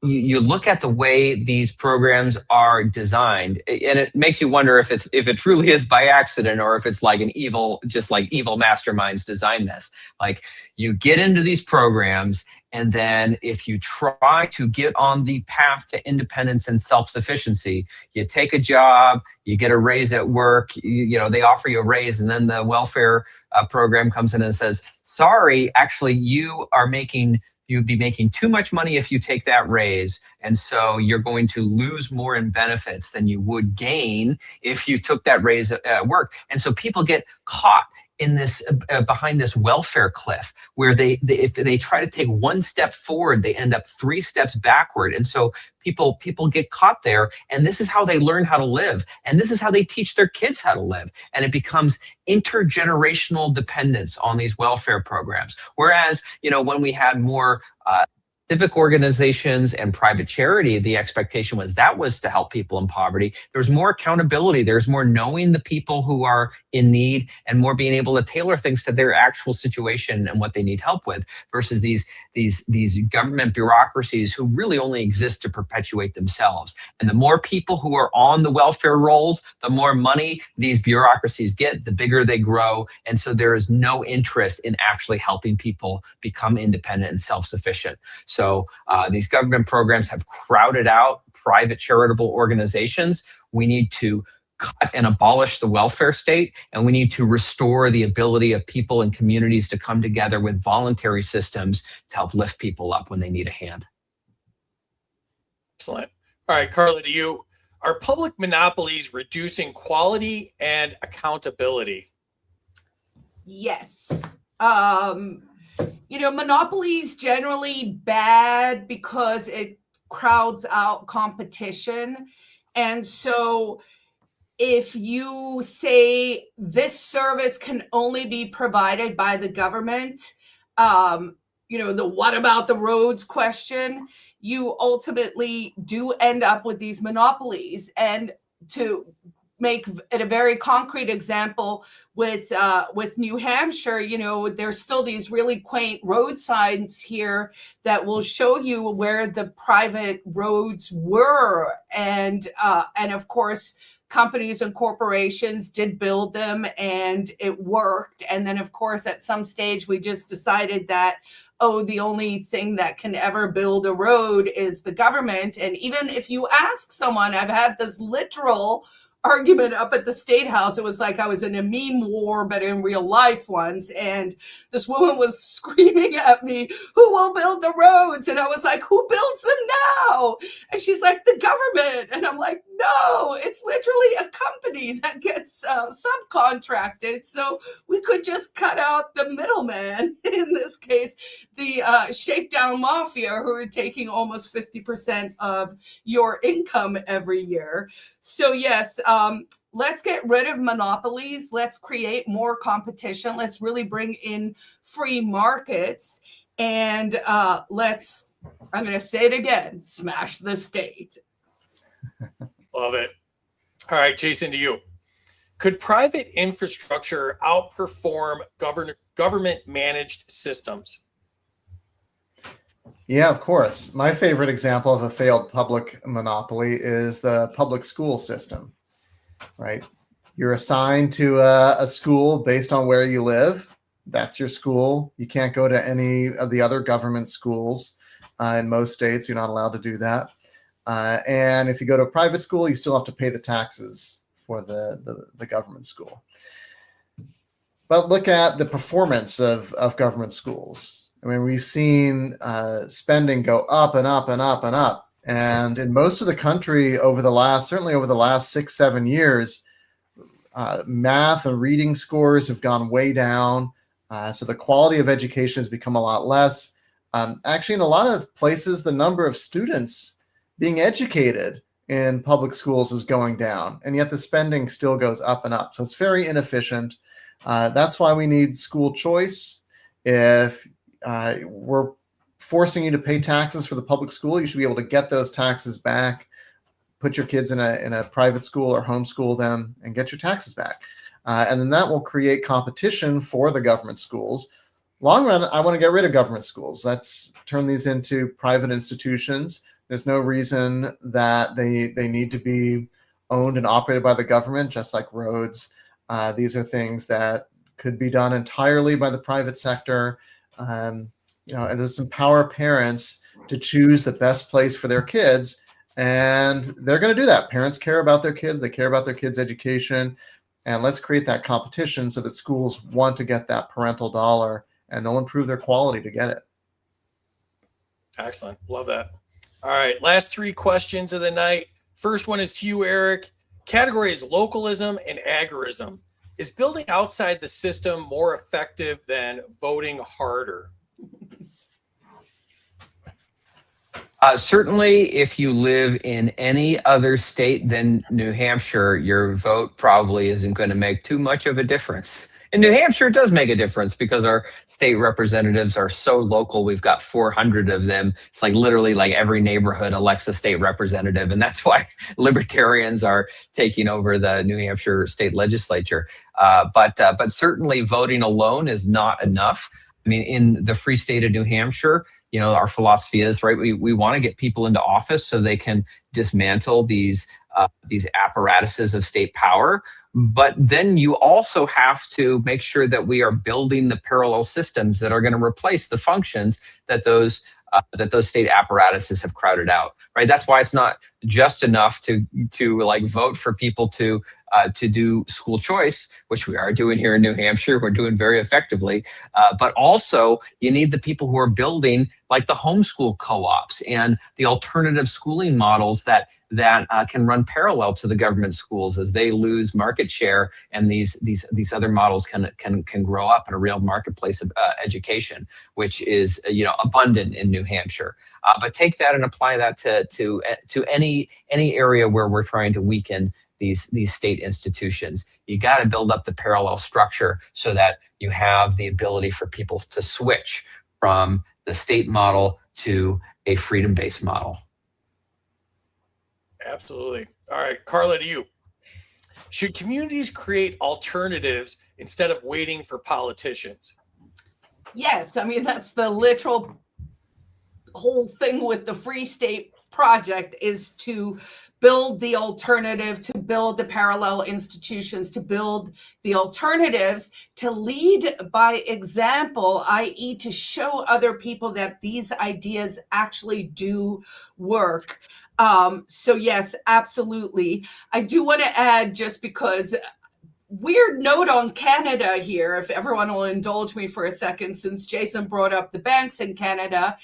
You look at the way these programs are designed, and it makes you wonder if it truly is by accident or if it's like just like evil masterminds designed this. Like, you get into these programs, and then if you try to get on the path to independence and self-sufficiency, you take a job, you get a raise at work, they offer you a raise, and then the welfare program comes in and says, sorry, actually, you'd be making too much money if you take that raise. And so you're going to lose more in benefits than you would gain if you took that raise at work. And so people get caught in this behind this welfare cliff where if they try to take one step forward, they end up 3 steps backward. And so people get caught there, and this is how they learn how to live, and this is how they teach their kids how to live, and it becomes intergenerational dependence on these welfare programs. Whereas when we had more civic organizations and private charity, the expectation was to help people in poverty. There's more accountability. There's more knowing the people who are in need and more being able to tailor things to their actual situation and what they need help with, versus these government bureaucracies who really only exist to perpetuate themselves. And the more people who are on the welfare rolls, the more money these bureaucracies get, the bigger they grow. And so there is no interest in actually helping people become independent and self-sufficient. So these government programs have crowded out private charitable organizations. We need to cut and abolish the welfare state, and we need to restore the ability of people and communities to come together with voluntary systems to help lift people up when they need a hand. Excellent. All right, Carla, to you. Are public monopolies reducing quality and accountability? Yes. Monopolies generally bad because it crowds out competition. And so if you say this service can only be provided by the government, the what about the roads question, you ultimately do end up with these monopolies. And to make it a very concrete example with New Hampshire, there's still these really quaint road signs here that will show you where the private roads were. And of course, companies and corporations did build them and it worked. And then of course, at some stage, we just decided that, the only thing that can ever build a road is the government. And even if you ask someone, I've had this literal argument up at the State House. It was like I was in a meme war, but in real life once. And this woman was screaming at me, who will build the roads? And I was like, who builds them now? And she's like, the government. And I'm like, no, it's literally a company that gets subcontracted. So we could just cut out the middleman, in this case, the shakedown mafia, who are taking almost 50% of your income every year. So yes, let's get rid of monopolies. Let's create more competition. Let's really bring in free markets. And I'm going to say it again, smash the state. Love it. All right, Jason, to you. Could private infrastructure outperform government managed systems? Yeah, of course. My favorite example of a failed public monopoly is the public school system, right? You're assigned to a school based on where you live. That's your school. You can't go to any of the other government schools. In most states, you're not allowed to do that. And if you go to a private school, you still have to pay the taxes for the government school. But look at the performance of government schools. I mean, we've seen spending go up and up and up and up. And in most of the country certainly over the last 6-7 years, math and reading scores have gone way down. So the quality of education has become a lot less. Actually, in a lot of places, the number of students being educated in public schools is going down, and yet the spending still goes up and up. So it's very inefficient. That's why we need school choice. If we're forcing you to pay taxes for the public school, you should be able to get those taxes back put your kids in a private school or homeschool them and get your taxes back. And then that will create competition for the government schools. Long run, I want to get rid of government schools. Let's turn these into private institutions. There's no reason that they need to be owned and operated by the government, just like roads. These are things that could be done entirely by the private sector. And just empower parents to choose the best place for their kids. And they're going to do that. Parents care about their kids. They care about their kids' education. And let's create that competition so that schools want to get that parental dollar and they'll improve their quality to get it. Excellent. Love that. All right. Last 3 questions of the night. First one is to you, Eric. Category is localism and agorism. Is building outside the system more effective than voting harder? Certainly, if you live in any other state than New Hampshire, your vote probably isn't going to make too much of a difference. In New Hampshire, it does make a difference because our state representatives are so local. We've got 400 of them. It's like literally like every neighborhood elects a state representative. And that's why libertarians are taking over the New Hampshire state legislature. But certainly voting alone is not enough. I mean, in the free state of New Hampshire, our philosophy is, right, we want to get people into office so they can dismantle these apparatuses of state power. But then you also have to make sure that we are building the parallel systems that are going to replace the functions that those state apparatuses have crowded out, right? That's why it's not just enough to like vote for people to do school choice, which we are doing here in New Hampshire. We're doing very effectively, but also you need the people who are building like the homeschool co-ops and the alternative schooling models that can run parallel to the government schools as they lose market share, and these other models can grow up in a real marketplace of education, which is abundant in New Hampshire. But take that and apply that to any area where we're trying to weaken these state institutions. You got to build up the parallel structure so that you have the ability for people to switch from the state model to a freedom-based model. Absolutely. All right, Carla, to you. Should communities create alternatives instead of waiting for politicians? Yes, I mean, that's the literal whole thing with the Free State Project, is to build the alternative, to build the parallel institutions, to build the alternatives, to lead by example, i.e. to show other people that these ideas actually do work. So yes, absolutely. I do want to add, just because, weird note on Canada here, if everyone will indulge me for a second, since Jason brought up the banks in Canada,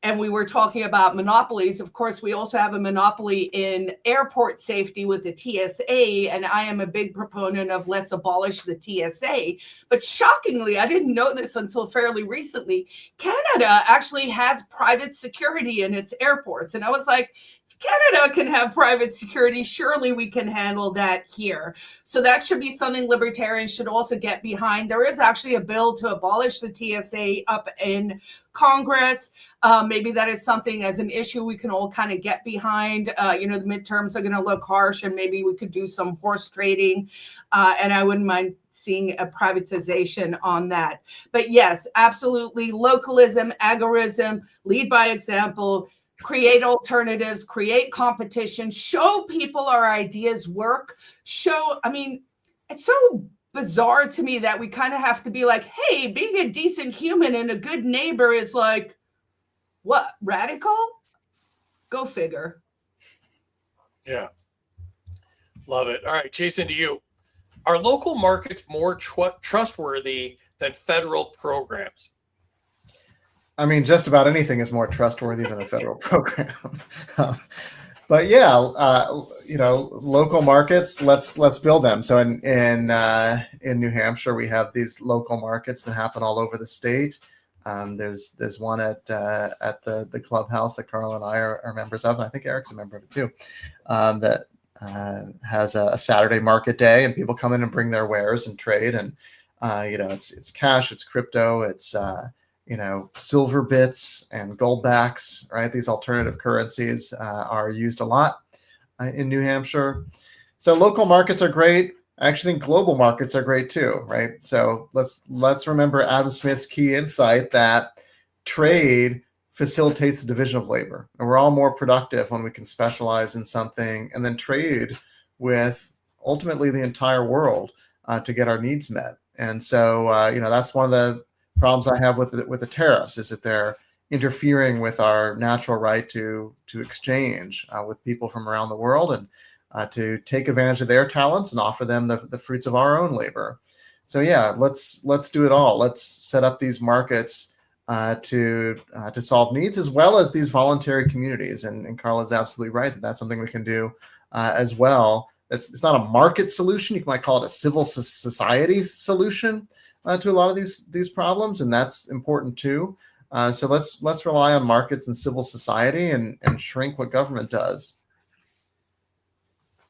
and we were talking about monopolies. Of course, we also have a monopoly in airport safety with the TSA, and I am a big proponent of let's abolish the TSA. But shockingly, I didn't know this until fairly recently, Canada actually has private security in its airports. And I was like, Canada can have private security. Surely we can handle that here. So that should be something libertarians should also get behind. There is actually a bill to abolish the TSA up in Congress. Maybe that is something as an issue we can all kind of get behind. The midterms are going to look harsh, and maybe we could do some horse trading. And I wouldn't mind seeing a privatization on that. But yes, absolutely. Localism, agorism, lead by example, create alternatives, create competition, show people our ideas work. It's so bizarre to me that we kind of have to be like, hey, being a decent human and a good neighbor is like, what, radical? Go figure. Yeah. Love it. All right, Jason, to you. Are local markets more trustworthy than federal programs? I mean, just about anything is more trustworthy than a federal program. But yeah, local markets, let's build them. So in New Hampshire, we have these local markets that happen all over the state. There's one at the clubhouse that Carla and I are members of, and I think Eric's a member of it too. That has a Saturday market day, and people come in and bring their wares and trade, and it's cash, it's crypto, it's silver bits and gold backs, right? These alternative currencies are used a lot. in New Hampshire. So local markets are great. I actually think global markets are great too, right? So let's remember Adam Smith's key insight that trade facilitates the division of labor, and we're all more productive when we can specialize in something and then trade with ultimately the entire world to get our needs met. And so that's one of the problems I have with the tariffs, is that they're interfering with our natural right to exchange with people from around the world, and to take advantage of their talents and offer them the fruits of our own labor. So yeah, let's do it all. Let's set up these markets to solve needs, as well as these voluntary communities. And Carla's absolutely right that that's something we can do as well. It's not a market solution. You might call it a civil society solution to a lot of these problems, and that's important too. So let's rely on markets and civil society and shrink what government does.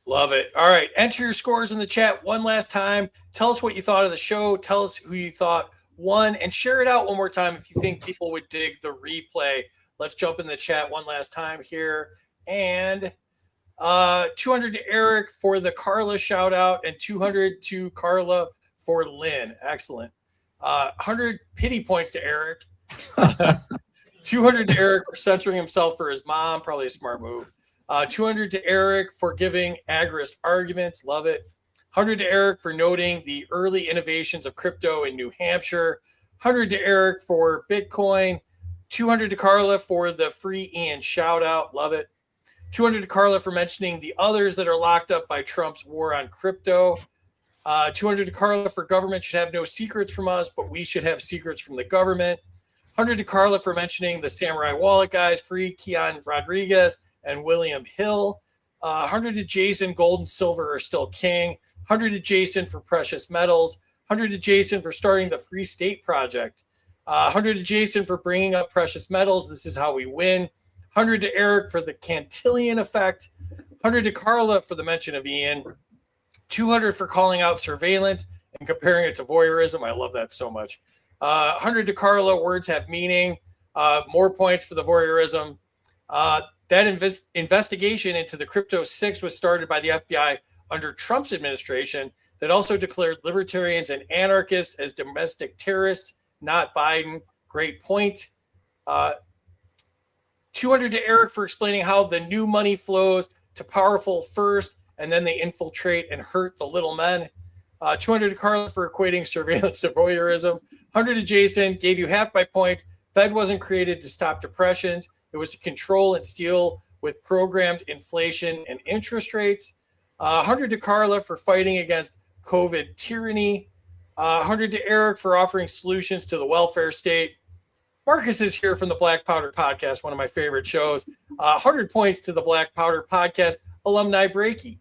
Love it. All right. Enter your scores in the chat one last time. Tell us what you thought of the show. Tell us who you thought won, and share it out one more time if you think people would dig the replay. Let's jump in the chat one last time here. And 200 to Eric for the Carla shout out, and 200 to Carla for Lynn. Excellent. 100 pity points to Eric. 200 to Eric for censoring himself for his mom. Probably a smart move. 200 to Eric for giving agorist arguments. Love it. 100 to Eric for noting the early innovations of crypto in New Hampshire. 100 to Eric for Bitcoin. 200 to Carla for the free Ian shout out. Love it. 200 to Carla for mentioning the others that are locked up by Trump's war on crypto. 200 to Carla for government should have no secrets from us, but we should have secrets from the government. 100 to Carla for mentioning the Samurai Wallet guys, free Keon Rodriguez and William Hill. 100 to Jason, gold and silver are still king. 100 to Jason for precious metals. 100 to Jason for starting the Free State Project. 100 to Jason for bringing up precious metals. This is how we win. 100 to Eric for the Cantillon effect. 100 to Carla for the mention of Ian. 200 for calling out surveillance and comparing it to voyeurism. I love that so much. 100 to Carla, words have meaning. More points for the voyeurism. That investigation into the Crypto 6 was started by the FBI under Trump's administration that also declared libertarians and anarchists as domestic terrorists, not Biden. Great point. 200 to Eric for explaining how the new money flows to powerful first, and then they infiltrate and hurt the little men. 200 to Carla for equating surveillance to voyeurism. 100 to Jason, gave you half my points. Fed wasn't created to stop depressions. It was to control and steal with programmed inflation and interest rates. 100 to Carla for fighting against COVID tyranny. 100 to Eric for offering solutions to the welfare state. Marcus is here from the Black Powder Podcast, one of my favorite shows. 100 points to the Black Powder Podcast alumni Brakey.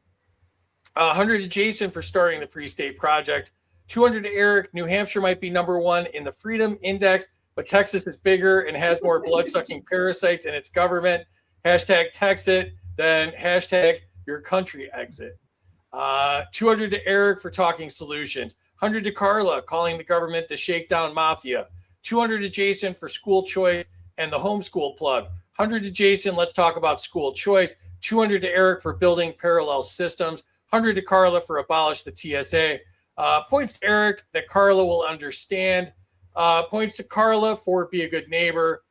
100 to Jason for starting the Free State Project. 200 to Eric, New Hampshire might be #1 in the Freedom Index, but Texas is bigger and has more blood-sucking parasites in its government. Hashtag Texit, then hashtag your country exit. 200 to Eric for talking solutions. 100 to Carla, calling the government the shakedown mafia. 200 to Jason for school choice and the homeschool plug. 100 to Jason, let's talk about school choice. 200 to Eric for building parallel systems. 100 to Carla for abolish the TSA. Points to Eric that Carla will understand. Points to Carla for be a good neighbor.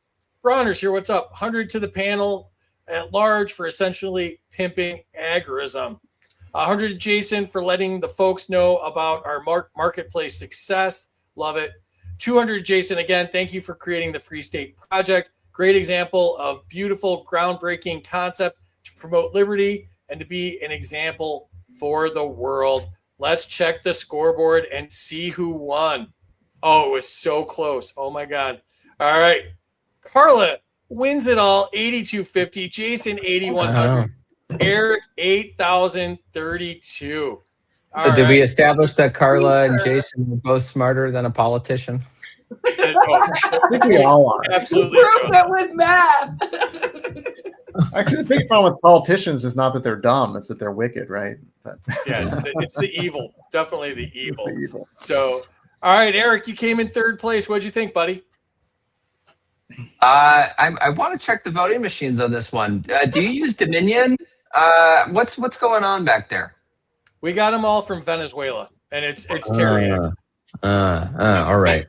Bronner's here, what's up? 100 to the panel at large for essentially pimping agorism. 100 to Jason for letting the folks know about our marketplace success. Love it. 200 to Jason, again, thank you for creating the Free State Project. Great example of beautiful, groundbreaking concept to promote liberty and to be an example for the world. Let's check the scoreboard and see who won. Oh, it was so close. Oh, my God. All right. Carla wins it all, 8,250. Jason, 8,100. Eric, 8,032. Did we establish that Carla and Jason were both smarter than a politician? I think we all are. Absolutely. Prove it with math. Actually, the big problem with politicians is not that they're dumb; it's that they're wicked, right? But Yeah, it's the evil. Definitely the evil. it's the evil. So, all right, Eric, you came in third place. What'd you think, buddy? I want to check the voting machines on this one. Do you use Dominion What's going on back there? We got them all from Venezuela, and it's teriyaki. All right.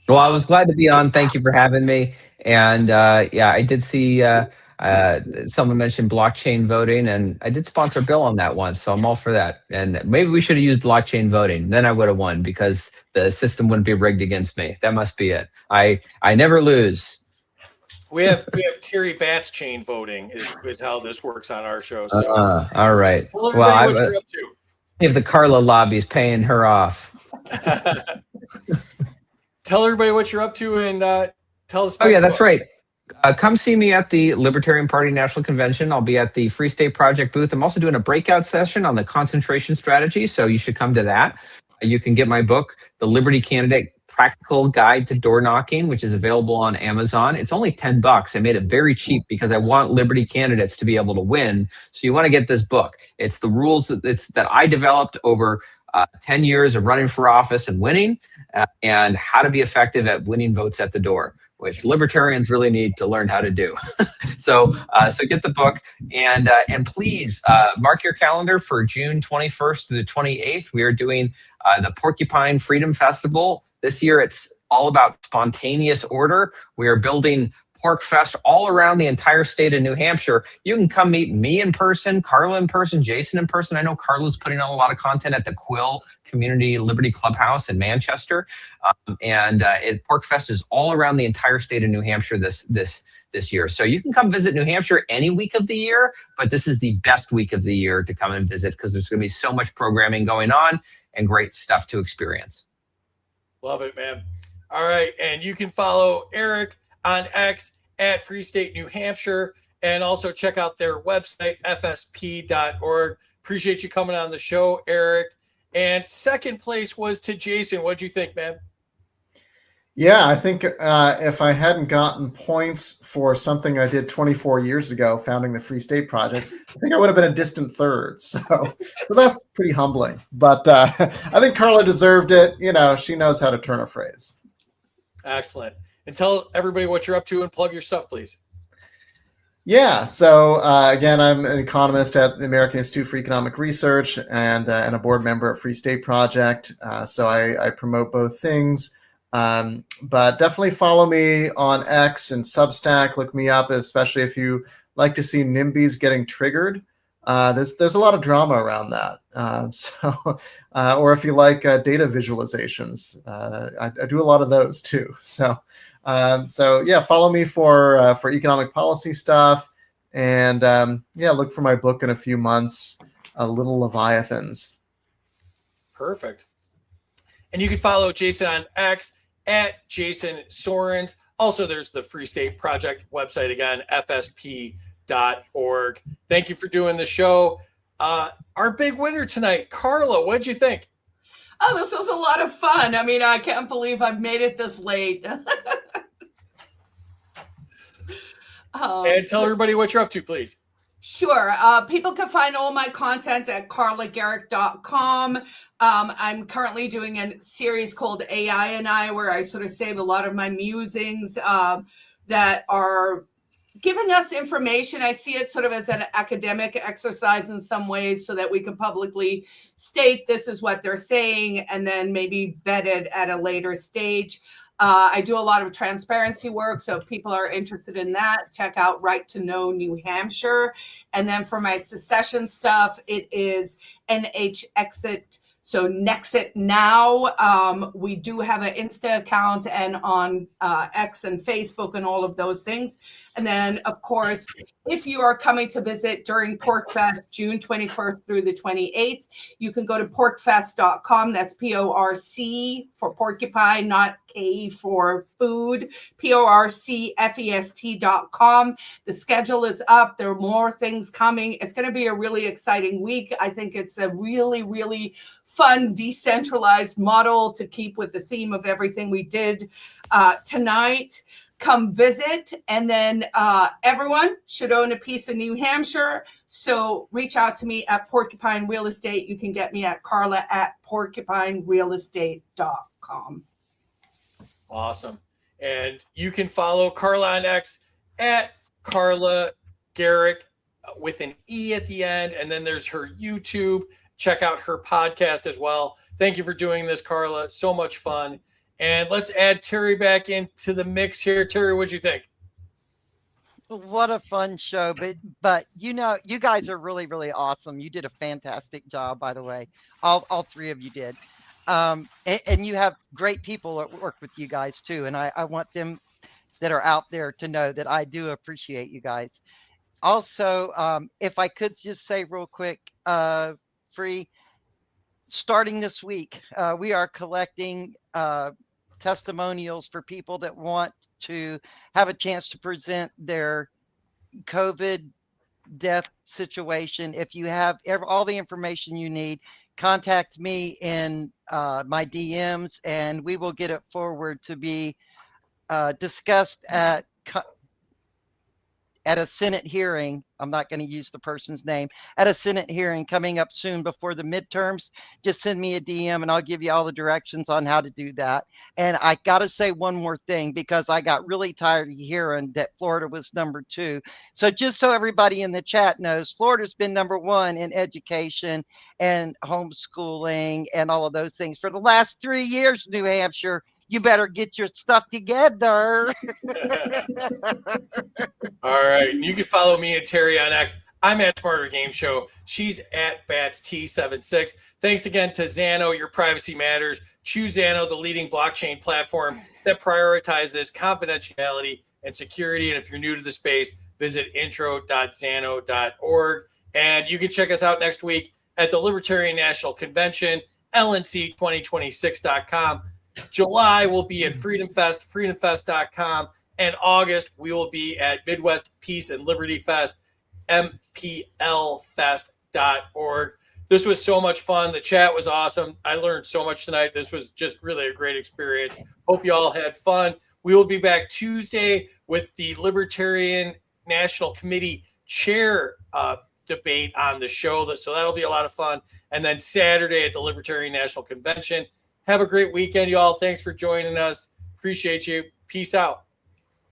Well, I was glad to be on. Thank you for having me. And yeah, I did see someone mentioned blockchain voting, and I did sponsor a bill on that once, so I'm all for that. And maybe we should have used blockchain voting. Then I would have won because the system wouldn't be rigged against me. That must be it. I never lose. We have Terry Bat's chain voting is how this works on our show. So All right. tell everybody what you're up to. If the Carla lobby is paying her off. Tell everybody what you're up to and tell us. Oh yeah, that's right. Come see me at the Libertarian Party National Convention. I'll be at the Free State Project booth. I'm also doing a breakout session on the concentration strategy, so you should come to that. You can get my book, The Liberty Candidate Practical Guide to Door Knocking, which is available on Amazon. It's only $10. I made it very cheap because I want Liberty candidates to be able to win. So you want to get this book. It's the rules that I developed over 10 years of running for office and winning, and how to be effective at winning votes at the door, which libertarians really need to learn how to do. So get the book, and please mark your calendar for June 21st to the 28th. We are doing the Porcupine Freedom Festival. This year, it's all about spontaneous order. We are building Pork Fest all around the entire state of New Hampshire. You can come meet me in person, Carla in person, Jason in person. I know Carla's putting on a lot of content at the Quill Community Liberty Clubhouse in Manchester. Pork Fest is all around the entire state of New Hampshire this year. So you can come visit New Hampshire any week of the year, but this is the best week of the year to come and visit because there's going to be so much programming going on and great stuff to experience. Love it, man. All right. And you can follow Eric on X at Free State New Hampshire, and also check out their website, fsp.org. Appreciate you coming on the show, Eric. And second place was to Jason. What'd you think, man? Yeah, I think if I hadn't gotten points for something I did 24 years ago, founding the Free State Project, I think I would have been a distant third. So that's pretty humbling. But I think Carla deserved it. You know, she knows how to turn a phrase. Excellent. And tell everybody what you're up to and plug your stuff, please. Yeah. So again, I'm an economist at the American Institute for Economic Research and a board member at Free State Project. So I promote both things. But definitely follow me on X and Substack. Look me up, especially if you like to see NIMBYs getting triggered. There's a lot of drama around that. Or if you like data visualizations, I do a lot of those too. So yeah, follow me for economic policy stuff, and look for my book in a few months, Little Leviathans. Perfect. And you can follow Jason on X at Jason Sorens. Also, there's the Free State Project website again, fsp.org. Thank you for doing the show. Our big winner tonight, Carla, what'd you think? Oh, this was a lot of fun. I mean, I can't believe I've made it this late. And tell everybody what you're up to, please. Sure. People can find all my content at carlagericke.com. I'm currently doing a series called AI and I, where I sort of save a lot of my musings that are giving us information. I see it sort of as an academic exercise in some ways, so that we can publicly state this is what they're saying and then maybe vet it at a later stage. I do a lot of transparency work, so if people are interested in that, check out Right to Know New Hampshire. And then for my secession stuff, it is NH Exit. So Nexit Now. We do have an Insta account and on X and Facebook and all of those things. And then, of course, if you are coming to visit during PorcFest, June 21st through the 28th, you can go to porcfest.com. That's PORC for porcupine, not K for food, PORCFEST.com. The schedule is up. There are more things coming. It's going to be a really exciting week. I think it's a really, really fun, decentralized model to keep with the theme of everything we did tonight. Come visit, and then everyone should own a piece of New Hampshire. So reach out to me at Porcupine Real Estate. You can get me at Carla at porcupinerealestate.com. Awesome. And you can follow Carla on X at Carla Gericke. with an E at the end. And then there's her YouTube. Check out her podcast as well. Thank you for doing this, Carla. So much fun. And let's add Terry back into the mix here. Terry, what'd you think? What a fun show. But you know, you guys are really, really awesome. You did a fantastic job, by the way. All three of you did. And you have great people that work with you guys too. And I want them that are out there to know that I do appreciate you guys. Also, if I could just say real quick, Free, starting this week, we are collecting testimonials for people that want to have a chance to present their COVID death situation. If you have all the information you need, contact me in my DMs, and we will get it forward to be discussed at a Senate hearing. I'm not going to use the person's name. At a Senate hearing coming up soon before the midterms, just send me a DM and I'll give you all the directions on how to do that. And I got to say one more thing, because I got really tired of hearing that Florida was number 2. So just so everybody in the chat knows, Florida's been number 1 in education and homeschooling and all of those things for the last 3 years. New Hampshire, you better get your stuff together. All right. You can follow me and Terry on X. I'm at Smarter Game Show. She's at BatsT76. Thanks again to Xano, Your Privacy Matters. Choose Xano, the leading blockchain platform that prioritizes confidentiality and security. And if you're new to the space, visit intro.xano.org. And you can check us out next week at the Libertarian National Convention, LNC2026.com. July will be at Freedom Fest, freedomfest.com. And August, we will be at Midwest Peace and Liberty Fest, mplfest.org. This was so much fun. The chat was awesome. I learned so much tonight. This was just really a great experience. Hope you all had fun. We will be back Tuesday with the Libertarian National Committee chair debate on the show. So that'll be a lot of fun. And then Saturday at the Libertarian National Convention. Have a great weekend, y'all. Thanks for joining us. Appreciate you. Peace out.